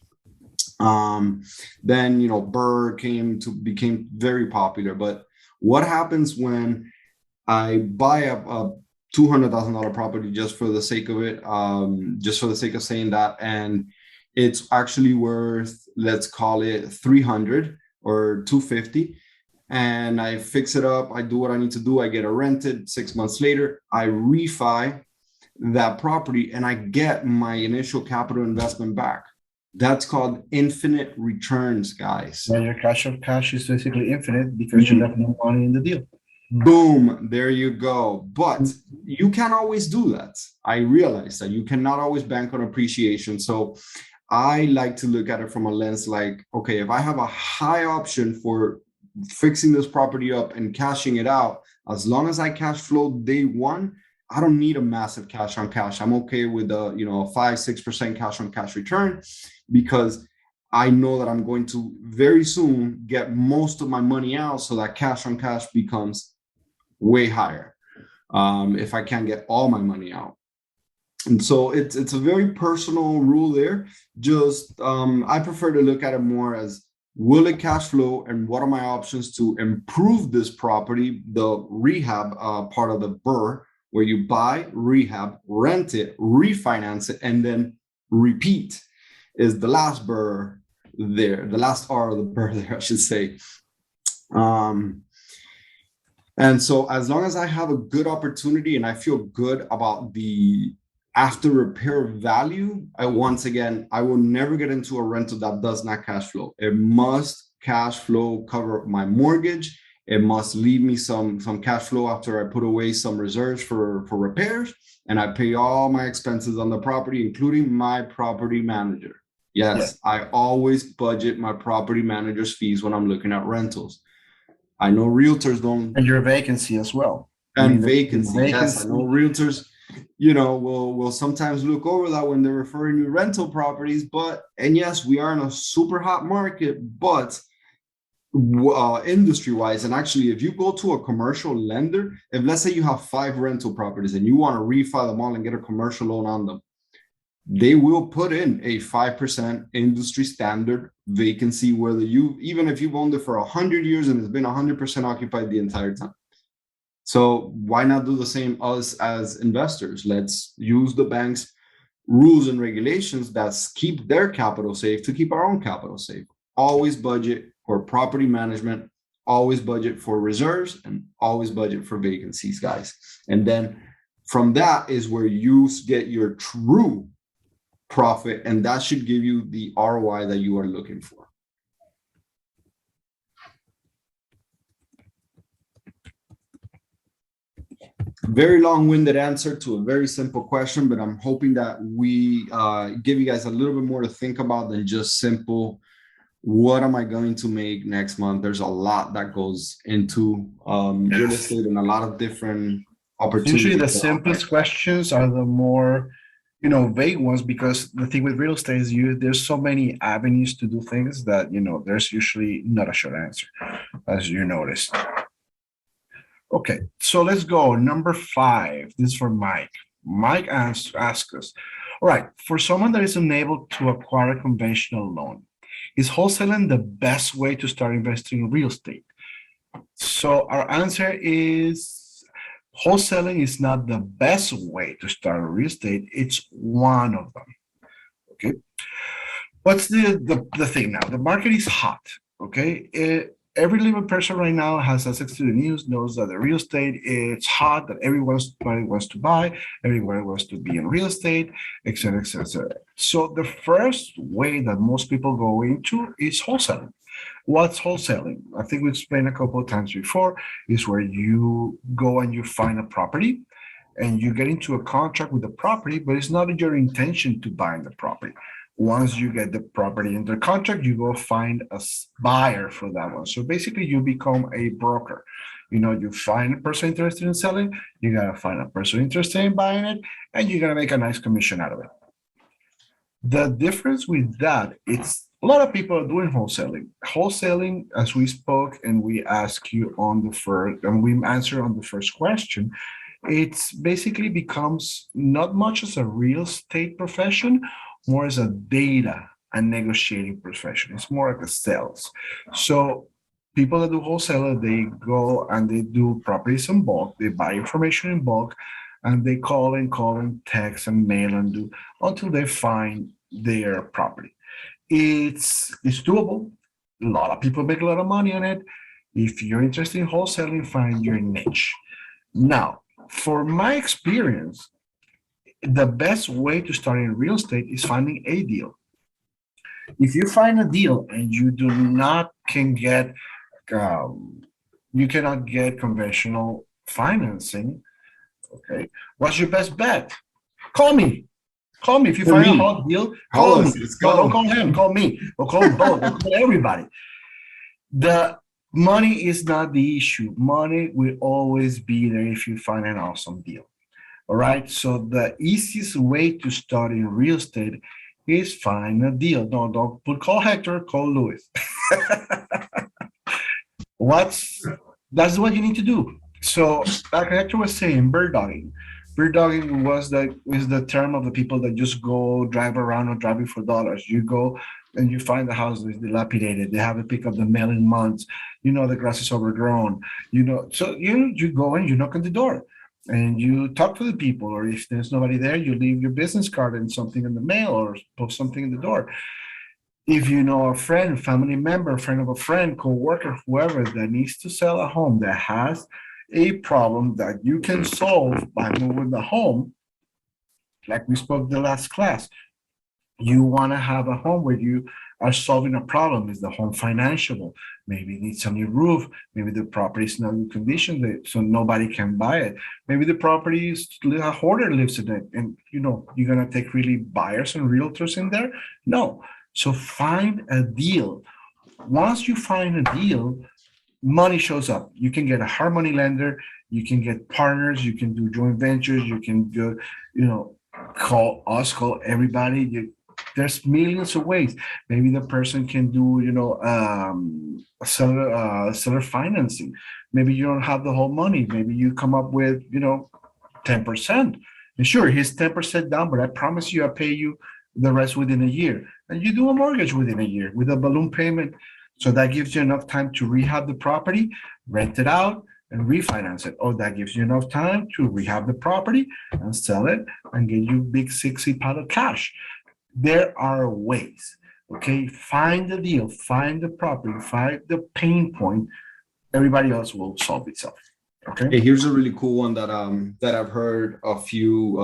Then, BRRRR became very popular. But what happens when I buy a $200,000 property just for the sake of it, just for the sake of saying that, and it's actually worth, let's call it 300 or 250, and I fix it up, I do what I need to do, I get it rented. 6 months later, I refi that property and I get my initial capital investment back. That's called infinite returns, guys. Well, your cash on cash is basically infinite because you left no money in the deal. Boom, there you go. But you can't always do that. I realize that you cannot always bank on appreciation. So I like to look at it from a lens like, okay, if I have a high option for fixing this property up and cashing it out, as long as I cash flow day one, I don't need a massive cash on cash. I'm okay with a 5-6% cash on cash return, because I know that I'm going to very soon get most of my money out, so that cash on cash becomes way higher if I can't get all my money out. And so it's a very personal rule there. Just I prefer to look at it more as, will it cash flow, and what are my options to improve this property? The rehab part of the BRRRR, where you buy, rehab, rent it, refinance it, and then repeat, is the last BRRRR there, the last R of the BRRRR there, I should say. And so as long as I have a good opportunity and I feel good about the after repair value, I will never get into a rental that does not cash flow. It must cash flow cover my mortgage. It must leave me some cash flow after I put away some reserves for repairs, and I pay all my expenses on the property, including my property manager. Yeah. Yes, I always budget my property manager's fees when I'm looking at rentals. I know realtors don't, And your vacancy as well. I and mean, the vacancy. Yes, I know vacancy. realtors, will sometimes look over that when they're referring you rental properties. But and yes, we are in a super hot market, but industry wise, and actually, if you go to a commercial lender, if let's say you have 5 rental properties and you want to refi them all and get a commercial loan on them, they will put in a 5% industry standard vacancy, whether even if you've owned it for 100 years and it's been 100% occupied the entire time. So why not do the same us as investors? Let's use the bank's rules and regulations that keep their capital safe to keep our own capital safe. Always budget for property management, always budget for reserves, and always budget for vacancies, guys. And then from that is where you get your true profit, and that should give you the ROI that you are looking for. Very long-winded answer to a very simple question, but I'm hoping that we give you guys a little bit more to think about than just simple, what am I going to make next month? There's a lot that goes into real estate and a lot of different opportunities. Usually the simplest questions are the more, vague ones, because the thing with real estate is there's so many avenues to do things that, there's usually not a short answer, as you noticed. Okay, so let's go. Number 5. This is for Mike. Mike asks us, all right, for someone that is unable to acquire a conventional loan, is wholesaling the best way to start investing in real estate? So our answer is wholesaling is not the best way to start real estate. It's one of them. Okay. What's the thing now? The market is hot. Okay. Every living person right now has access to the news, knows that the real estate is hot, that everybody wants to buy, everybody wants to be in real estate, et cetera, et cetera, et cetera. So the first way that most people go into is wholesaling. What's wholesaling? I think we explained a couple of times before, is where you go and you find a property and you get into a contract with the property, but it's not your intention to buy the property. Once you get the property under contract, you go find a buyer for that one. So basically you become a broker. You find a person interested in selling, you gotta find a person interested in buying it, and you're gonna make a nice commission out of it. The difference with that, it's a lot of people are doing wholesaling. Wholesaling, as we spoke and we ask you on the first, and we answer on the first question, it's basically becomes not much as a real estate profession, more as a data and negotiating profession. It's more like a sales. So people that do wholesaler, they go and they do properties in bulk, they buy information in bulk, and they call and text and mail and do until they find their property. It's doable. A lot of people make a lot of money on it. If you're interested in wholesaling, find your niche. Now, for my experience, the best way to start in real estate is finding a deal. If you find a deal and you cannot get conventional financing, okay, what's your best bet? Call me. Call me. If you find a hot deal, call me. Don't call him, call me. Or call both, or call everybody. The money is not the issue. Money will always be there if you find an awesome deal. All right. So the easiest way to start in real estate is find a deal. No, don't call Hector, call Luis. That's what you need to do. So like Hector was saying, bird dogging. Bird dogging is the term of the people that just go drive around or driving for dollars. You go and you find the house is dilapidated. They haven't picked up the mail in months. The grass is overgrown. So you go and you knock on the door. And you talk to the people, or if there's nobody there, you leave your business card and something in the mail or post something in the door. If you know a friend, family member, friend of a friend, co-worker, whoever that needs to sell a home that has a problem that you can solve by moving the home, like we spoke the last class, you want to have a home where you are solving a problem. Is the home financiable? Maybe it needs a new roof. Maybe the property is not in condition so nobody can buy it. Maybe the property is a hoarder lives in it, and you're gonna take really buyers and realtors in there. No. So find a deal. Once you find a deal, money shows up. You can get a hard money lender, you can get partners, you can do joint ventures, you can do, call us, call everybody. There's millions of ways. Maybe the person can do, seller financing. Maybe you don't have the whole money. Maybe you come up with, 10%. And sure, he's 10% down, but I promise you, I pay you the rest within a year. And you do a mortgage within a year with a balloon payment. So that gives you enough time to rehab the property, rent it out, and refinance it. Or that gives you enough time to rehab the property and sell it and get you big 60 pile of cash. There are ways, okay? Find the deal, find the property, find the pain point. Everybody else will solve itself. Okay. Hey, here's a really cool one that I've heard a few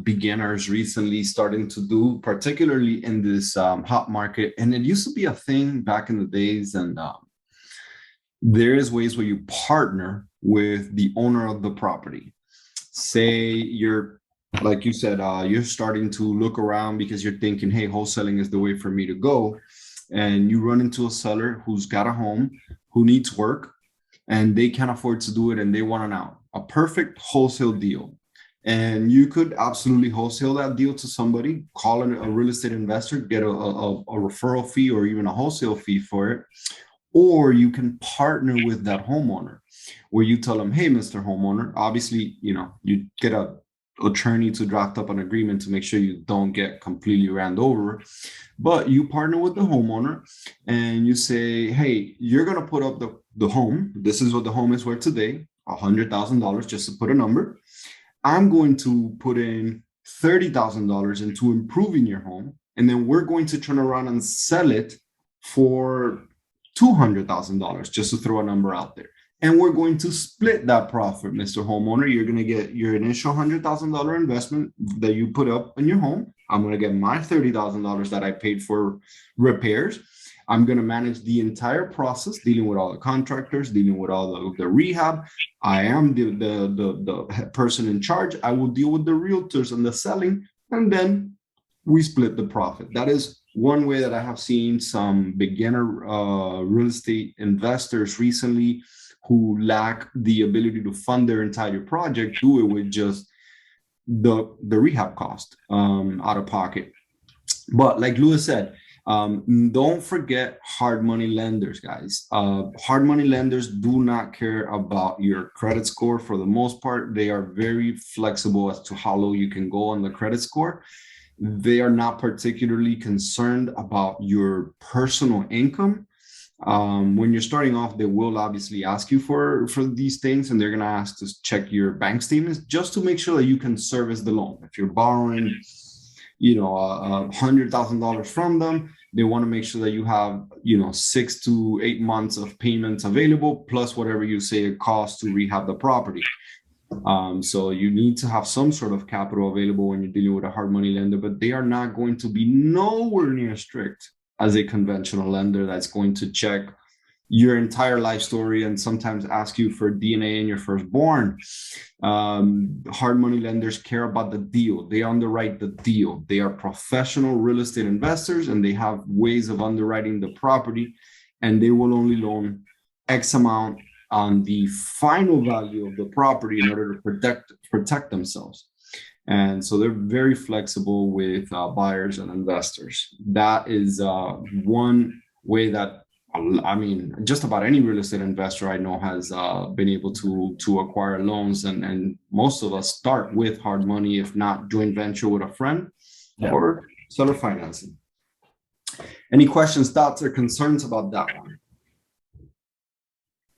beginners recently starting to do, particularly in this hot market. And it used to be a thing back in the days, and there is ways where you partner with the owner of the property. Say you're, like you said, you're starting to look around because you're thinking, hey, wholesaling is the way for me to go. And you run into a seller who's got a home, who needs work, and they can't afford to do it, and they want an out. A perfect wholesale deal. And you could absolutely wholesale that deal to somebody, call it a real estate investor, get a referral fee or even a wholesale fee for it. Or you can partner with that homeowner where you tell them, hey, Mr. Homeowner, obviously, you get a attorney to draft up an agreement to make sure you don't get completely ran over. But you partner with the homeowner and you say, hey, you're going to put up the home. This is what the home is worth today, $100,000, just to put a number. I'm going to put in $30,000 into improving your home. And then we're going to turn around and sell it for $200,000, just to throw a number out there. And we're going to split that profit, Mr. Homeowner. You're going to get your initial $100,000 investment that you put up in your home. I'm going to get my $30,000 that I paid for repairs. I'm going to manage the entire process, dealing with all the contractors, dealing with all the rehab. I am the person in charge. I will deal with the realtors and the selling, and then we split the profit. That is one way that I have seen some beginner real estate investors recently who lack the ability to fund their entire project do it with just the rehab cost out of pocket. But like Luis said, don't forget hard money lenders, guys. Hard money lenders do not care about your credit score for the most part. They are very flexible as to how low you can go on the credit score. They are not particularly concerned about your personal income. When you're starting off, they will obviously ask you for these things, and they're going to ask to check your bank statements just to make sure that you can service the loan. If you're borrowing, $100,000 from them, they want to make sure that you have, 6 to 8 months of payments available, plus whatever you say it costs to rehab the property. So you need to have some sort of capital available when you're dealing with a hard money lender, but they are not going to be nowhere near strict as a conventional lender that's going to check your entire life story and sometimes ask you for DNA in your firstborn. Hard money lenders care about the deal. They underwrite the deal. They are professional real estate investors, and they have ways of underwriting the property, and they will only loan X amount on the final value of the property in order to protect themselves. And so they're very flexible with buyers and investors. That is one way that, just about any real estate investor I know has been able to acquire loans. And most of us start with hard money, if not joint venture with a friend, or seller financing. Any questions, thoughts, or concerns about that one?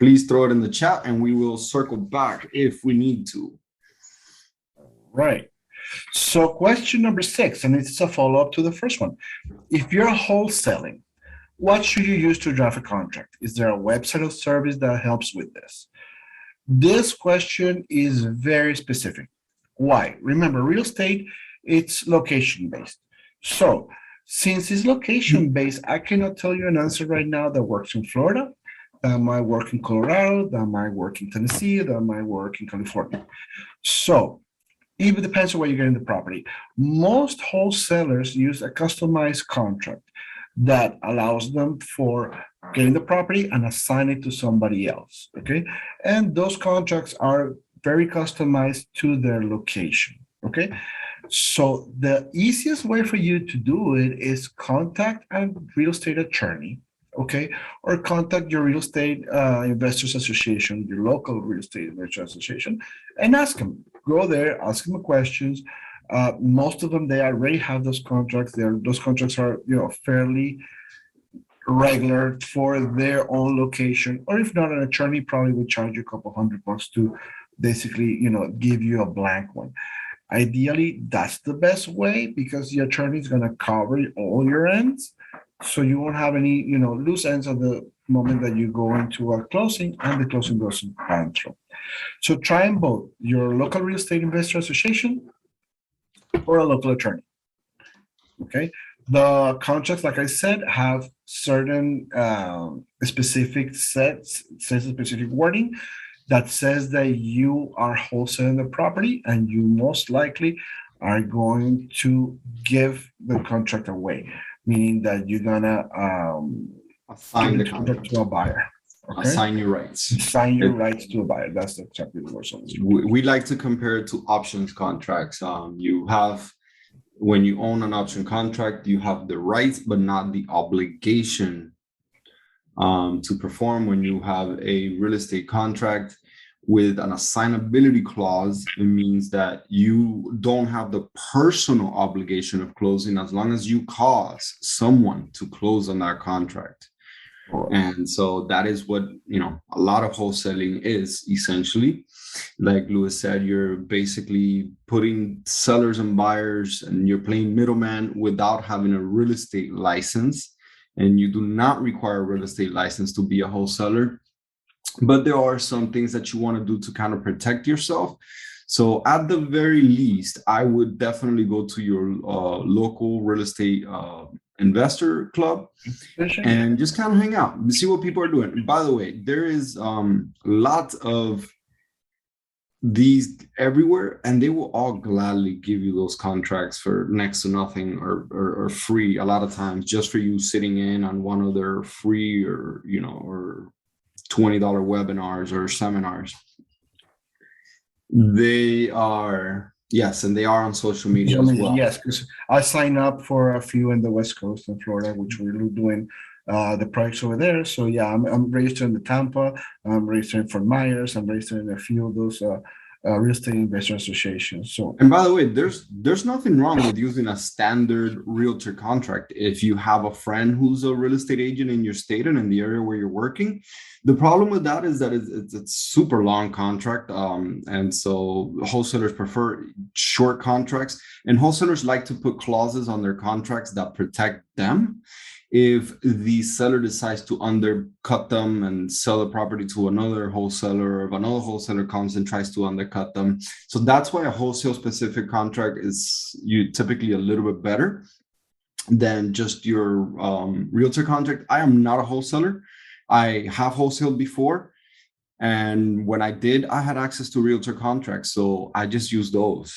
Please throw it in the chat and we will circle back if we need to. Right. So question number 6, and it's a follow-up to the first one. If you're wholesaling, what should you use to draft a contract? Is there a website or service that helps with this? This question is very specific. Why? Remember, real estate, it's location-based. So Since it's location-based, I cannot tell you an answer right now that works in Florida, that might work in Colorado, that might work in Tennessee, that might work in California. So it depends on where you're getting the property. Most wholesalers use a customized contract that allows them for getting the property and assign it to somebody else, okay? And those contracts are very customized to their location, okay? So the easiest way for you to do it is contact a real estate attorney, okay? Or contact your real estate investors association, your local real estate investors association, and ask them. Go there, ask them questions. Most of them, they already have those contracts. Those contracts are, fairly regular for their own location. Or if not, an attorney probably would charge you a couple $100 to basically, give you a blank one. Ideally, that's the best way because the attorney is going to cover all your ends. So you won't have any, loose ends at the moment that you go into a closing and the closing doesn't pan through. So try them both, your local real estate investor association or a local attorney. Okay. The contracts, like I said, have certain specific sets, says a specific wording that says that you are wholesaling the property and you most likely are going to give the contract away, meaning that you're gonna assign the contract to a buyer. Okay? Assign your rights. Assign your rights to a buyer. That's exactly the word. We like to compare it to options contracts. You have, when you own an option contract, you have the rights, but not the obligation to perform. When you have a real estate contract with an assignability clause, it means that you don't have the personal obligation of closing as long as you cause someone to close on that contract. And so that is what, a lot of wholesaling is essentially. Like Luis said, you're basically putting sellers and buyers and you're playing middleman without having a real estate license. And you do not require a real estate license to be a wholesaler. But there are some things that you want to do to kind of protect yourself. So at the very least, I would definitely go to your local real estate investor club and just kind of hang out and see what people are doing. And by the way, there is lots of these everywhere, and they will all gladly give you those contracts for next to nothing or free a lot of times, just for you sitting in on one of their free or $20 webinars or seminars. They are, yes, and they are on social media as well. Yes, because I signed up for a few in the West Coast in Florida, which we're doing the projects over there. So yeah, I'm registering the Tampa, I'm registering for Myers, I'm registering a few of those real estate investor associations. So, and by the way, there's nothing wrong with using a standard realtor contract. If you have a friend who's a real estate agent in your state and in the area where you're working, the problem with that is that it's super long contract. And so wholesalers prefer short contracts, and wholesalers like to put clauses on their contracts that protect them if the seller decides to undercut them and sell the property to another wholesaler, or if another wholesaler comes and tries to undercut them. So that's why a wholesale specific contract is typically a little bit better than just your realtor contract. I am not a wholesaler. I have wholesaled before. And when I did, I had access to realtor contracts. So I just used those.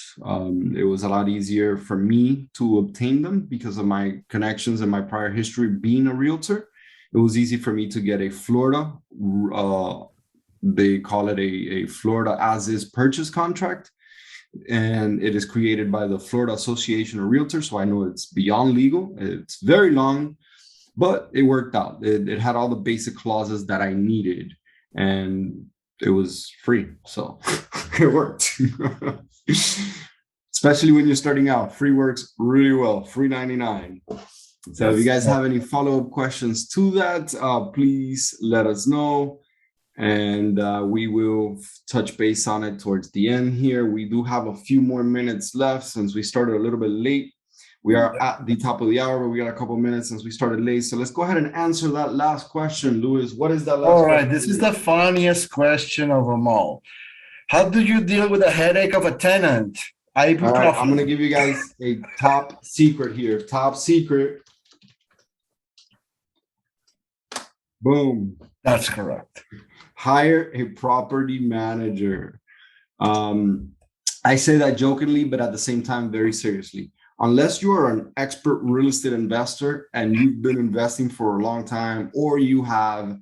It was a lot easier for me to obtain them because of my connections and my prior history being a realtor. It was easy for me to get a Florida, they call it a Florida as-is purchase contract. And it is created by the Florida Association of Realtors. So I know it's beyond legal. It's very long, but it worked out. It had all the basic clauses that I needed. And it was free, so it worked. Especially when you're starting out, free works really well. Free 99. So if you guys have any follow-up questions to that, please let us know, and we will touch base on it towards the end here. We do have a few more minutes left since we started a little bit late. We are at the top of the hour, but we got a couple minutes since we started late. So let's go ahead and answer that last question. Luis, what is that last question? All right, this is the funniest question of them all. How do you deal with the headache of a tenant? All All right, I'm gonna give you guys a top secret here. Top secret. Boom. That's correct. Hire a property manager. Um, I say that jokingly, but at the same time, very seriously. Unless you are an expert real estate investor and you've been investing for a long time, or you have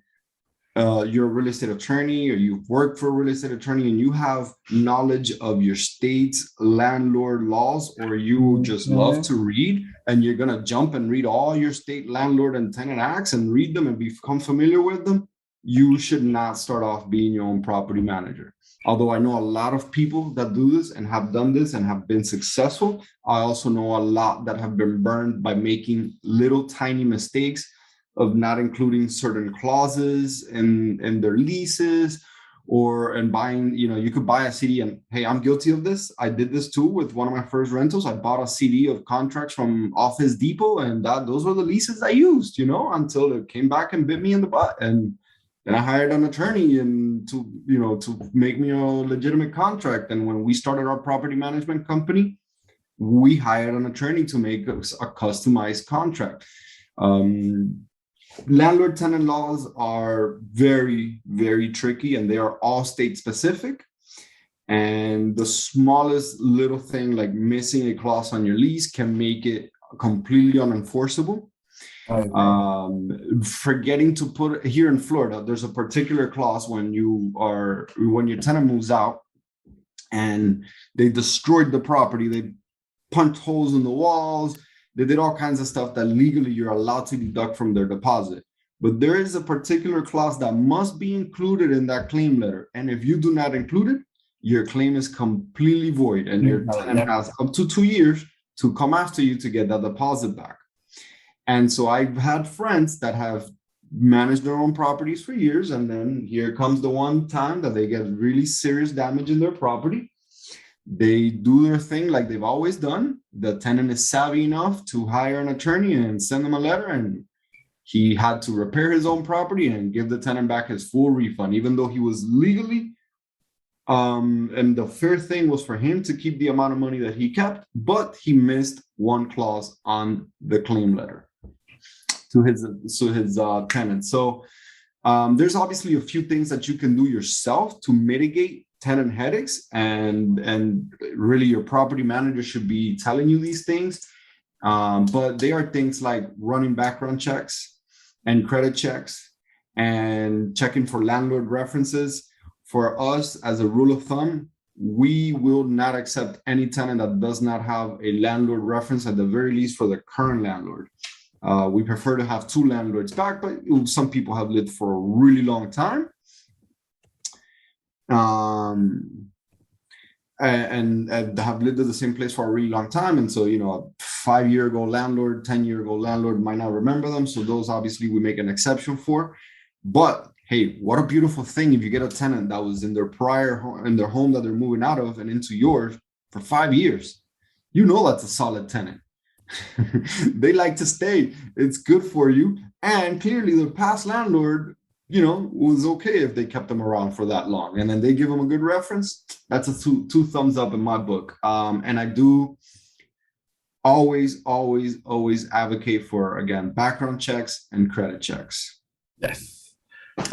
you're a real estate attorney, or you've worked for a real estate attorney and you have knowledge of your state's landlord laws, or you just love to read and you're going to jump and read all your state landlord and tenant acts and read them and become familiar with them, you should not start off being your own property manager. Although I know a lot of people that do this and have done this and have been successful, I also know a lot that have been burned by making little tiny mistakes of not including certain clauses in their leases, or and buying, you could buy a CD, and hey, I'm guilty of this. I did this too with one of my first rentals. I bought a CD of contracts from Office Depot, and those were the leases I used, until it came back and bit me in the butt. And then I hired an attorney and to make me a legitimate contract. And when we started our property management company, we hired an attorney to make us a customized contract. Landlord tenant laws are very, very tricky, and they are all state specific. And the smallest little thing, like missing a clause on your lease, can make it completely unenforceable. Forgetting to put here in Florida, there's a particular clause when your tenant moves out and they destroyed the property, they punched holes in the walls, they did all kinds of stuff that legally you're allowed to deduct from their deposit. But there is a particular clause that must be included in that claim letter. And if you do not include it, your claim is completely void, and your tenant has up to 2 years to come after you to get that deposit back. And so I've had friends that have managed their own properties for years, and then here comes the one time that they get really serious damage in their property. They do their thing like they've always done. The tenant is savvy enough to hire an attorney and send them a letter, and he had to repair his own property and give the tenant back his full refund, even though he was legally and the fair thing was for him to keep the amount of money that he kept, but he missed one clause on the claim letter to his tenant. So there's obviously a few things that you can do yourself to mitigate tenant headaches, and really your property manager should be telling you these things. But they are things like running background checks and credit checks and checking for landlord references. For us, as a rule of thumb, we will not accept any tenant that does not have a landlord reference, at the very least for the current landlord. We prefer to have 2 landlords back, but some people have lived for a really long time. And have lived at the same place for a really long time. And so, a 5-year-ago landlord, 10-year-ago landlord might not remember them. So those obviously we make an exception for. But hey, what a beautiful thing if you get a tenant that was in their home that they're moving out of and into yours for 5 years. That's a solid tenant. They like to stay. It's good for you. And clearly the past landlord, was okay if they kept them around for that long, and then they give them a good reference. That's a two thumbs up in my book. And I do always advocate for, again, background checks and credit checks. Yes.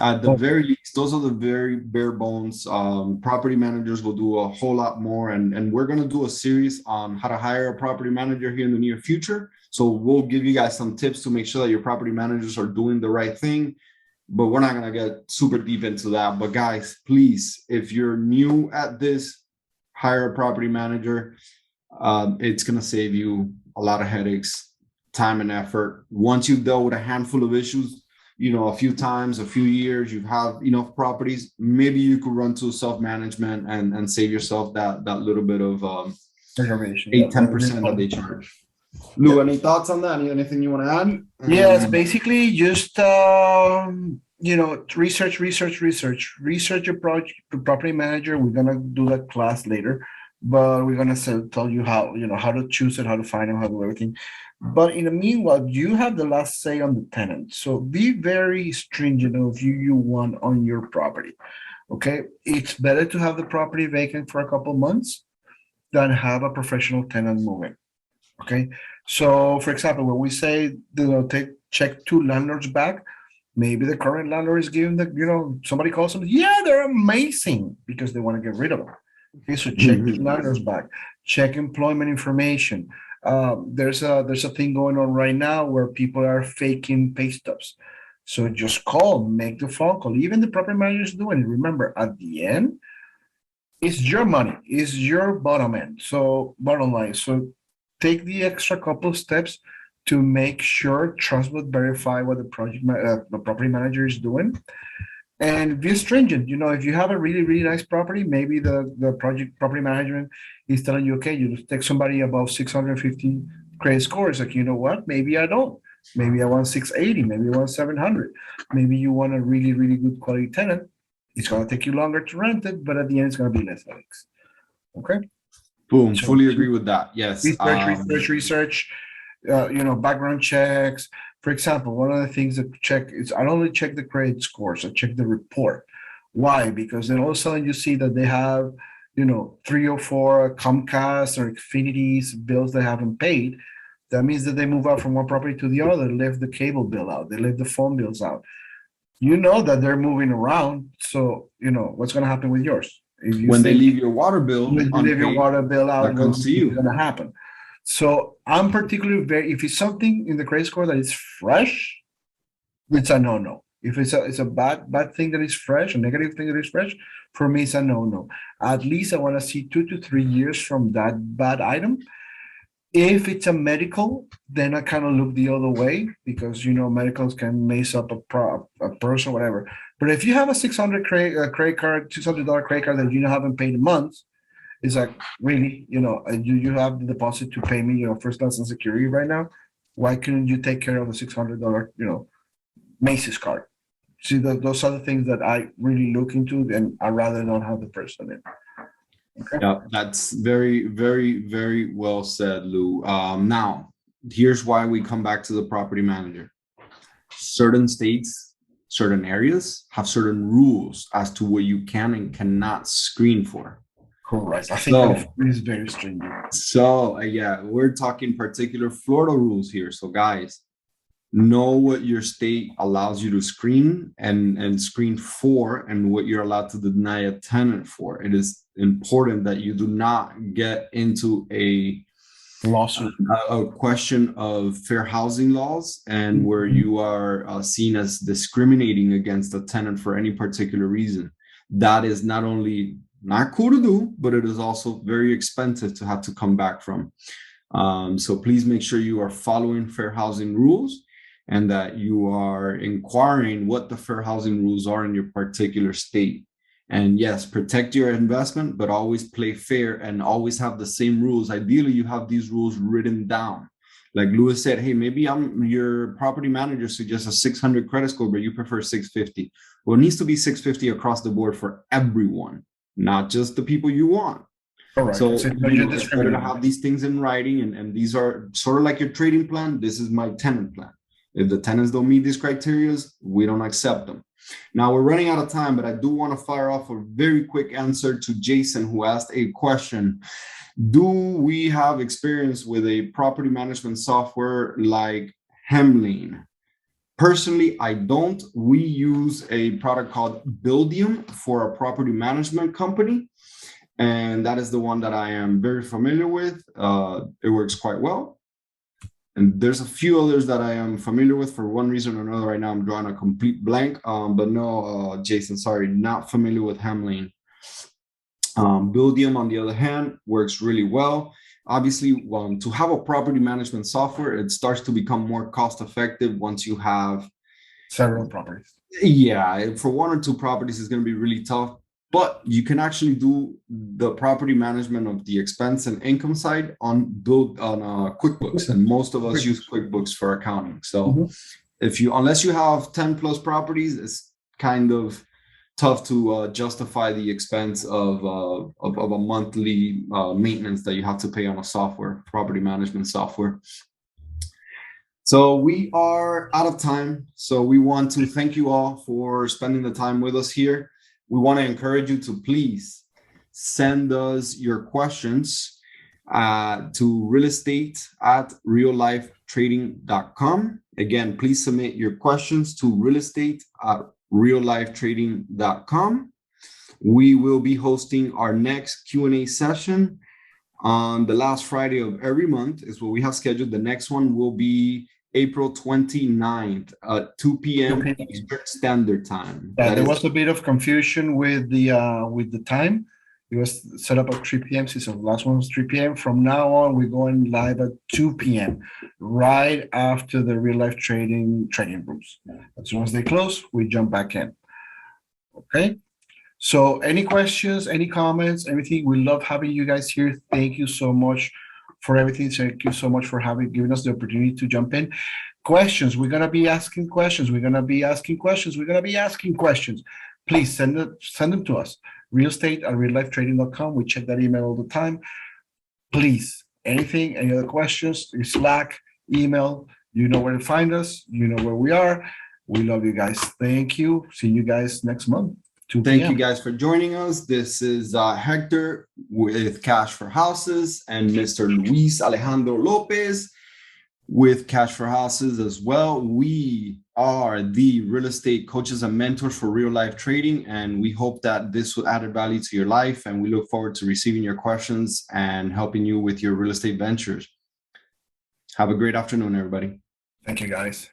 At the very least, those are the very bare bones. Property managers will do a whole lot more, and we're going to do a series on how to hire a property manager here in the near future. So we'll give you guys some tips to make sure that your property managers are doing the right thing. But we're not going to get super deep into that. But guys, please, if you're new at this, hire a property manager. It's going to save you a lot of headaches, time and effort. Once you've dealt with a handful of issues, a few times, a few years, you have enough properties, maybe you could run to self-management and save yourself that little bit of 8-10% that they charge. Lou, any thoughts on that? Anything you want to add? Yes, basically just research your property manager. We're gonna do that class later, but we're gonna tell you how to choose it, how to find them, how to do everything. But in the meanwhile, you have the last say on the tenant. So be very stringent of who you want on your property. Okay, it's better to have the property vacant for a couple months than have a professional tenant move in. Okay. So for example, when we say, check two landlords back, maybe the current landlord is giving somebody calls them, yeah, they're amazing because they want to get rid of them. Okay, so check two landlords back, check employment information. There's a thing going on right now where people are faking pay stubs. So just call, make the phone call. Even the property manager is doing it. Remember, at the end, it's your money, it's your bottom line. So take the extra couple of steps to make sure, trust but verify what the property manager is doing, and be stringent. If you have a really really nice property, maybe the property management is telling you, okay, you take somebody above 650 credit scores. Like, you know what? Maybe I don't. Maybe I want 680. Maybe I want 700. Maybe you want a really really good quality tenant. It's going to take you longer to rent it, but at the end, it's going to be less headaches. Okay. Boom. So Fully agree with that. Yes. research. Background checks. For example, one of the things that check is, I don't only check the credit scores, I check the report. Why? Because then all of a sudden you see that they have, 3 or 4 Comcast or Infinity's bills they haven't paid. That means that they move out from one property to the other, left the cable bill out, they left the phone bills out. You know that they're moving around. So, what's going to happen with yours? When they leave your water bill, when you leave your water bill out, that comes to you. What's going to happen? So I'm particularly if it's something in the credit score that is fresh, it's a no-no. If it's a bad thing that is fresh, a negative thing that is fresh, for me it's a no-no. At least I want to see 2 to 3 years from that bad item. If it's a medical, then I kind of look the other way, because medicals can mess up a person, whatever. But if you have a 600 credit card, $600 credit card that you haven't paid in months, it's like, really, you have the deposit to pay me, first class and security right now. Why couldn't you take care of the $600, Macy's card? See, those are the things that I really look into, and I rather not have the person in. Okay. Yeah, that's very, very, very well said, Lou. Now, here's why we come back to the property manager. Certain states, certain areas have certain rules as to what you can and cannot screen for. Correct. I think it's very stringent. So yeah, we're talking particular Florida rules here. So guys, know what your state allows you to screen and screen for, and what you're allowed to deny a tenant for. It is important that you do not get into a lawsuit, a question of fair housing laws, and where you are seen as discriminating against a tenant for any particular reason. That is not only not cool to do, but it is also very expensive to have to come back from. So please make sure you are following fair housing rules, and that you are inquiring what the fair housing rules are in your particular state. And yes, protect your investment, but always play fair and always have the same rules. Ideally, you have these rules written down. Like Luis said, hey, maybe your property manager suggests a 600 credit score, but you prefer 650. Well, it needs to be 650 across the board for everyone, not just the people you want. Right. So it's better to have these things in writing, and these are sort of like your trading plan. This is my tenant plan. If the tenants don't meet these criteria, we don't accept them. Now we're running out of time, but I do want to fire off a very quick answer to Jason, who asked a question. Do we have experience with a property management software like Hemlane? Personally, I don't. We use a product called Buildium for a property management company, and that is the one that I am very familiar with. It works quite well. And there's a few others that I am familiar with. For one reason or another, right now I'm drawing a complete blank. But no, Jason, sorry, not familiar with Hemlane. Buildium, on the other hand, works really well. Obviously, to have a property management software, it starts to become more cost effective once you have several properties. Yeah, for 1 or 2 properties, it's going to be really tough. But you can actually do the property management of the expense and income side on QuickBooks, and most of us use QuickBooks for accounting. So unless you have 10 plus properties, it's kind of tough to justify the expense of a monthly maintenance that you have to pay on a property management software. So we are out of time. So we want to thank you all for spending the time with us here. We want to encourage you to please send us your questions. to realestate@reallifetrading.com. Again, please submit your questions to realestate@reallifetrading.com. We will be hosting our next Q&A session on the last Friday of every month is what we have scheduled. The next one will be April 29th at 2 p.m. Eastern Standard Time. Yeah, there was a bit of confusion with the time. It was set up at 3 p.m. since the last one was 3 p.m. From now on, we're going live at 2 p.m. right after the real life trading rooms. As soon as they close, we jump back in. Okay. So any questions, any comments, anything? We love having you guys here. Thank you so much for everything. Thank you so much for giving us the opportunity to jump in. Questions. We're going to be asking questions. Please send them to us. realestate@reallifetrading.com. We check that email all the time. Please, any other questions, Slack, email, you know where to find us. You know where we are. We love you guys. Thank you. See you guys next month. Thank you guys for joining us. This is Hector with Cash for Houses and Mr. Luis Alejandro Lopez with Cash for Houses as well. We are the real estate coaches and mentors for real life trading, and we hope that this will add value to your life, and we look forward to receiving your questions and helping you with your real estate ventures. Have a great afternoon, everybody. Thank you, guys.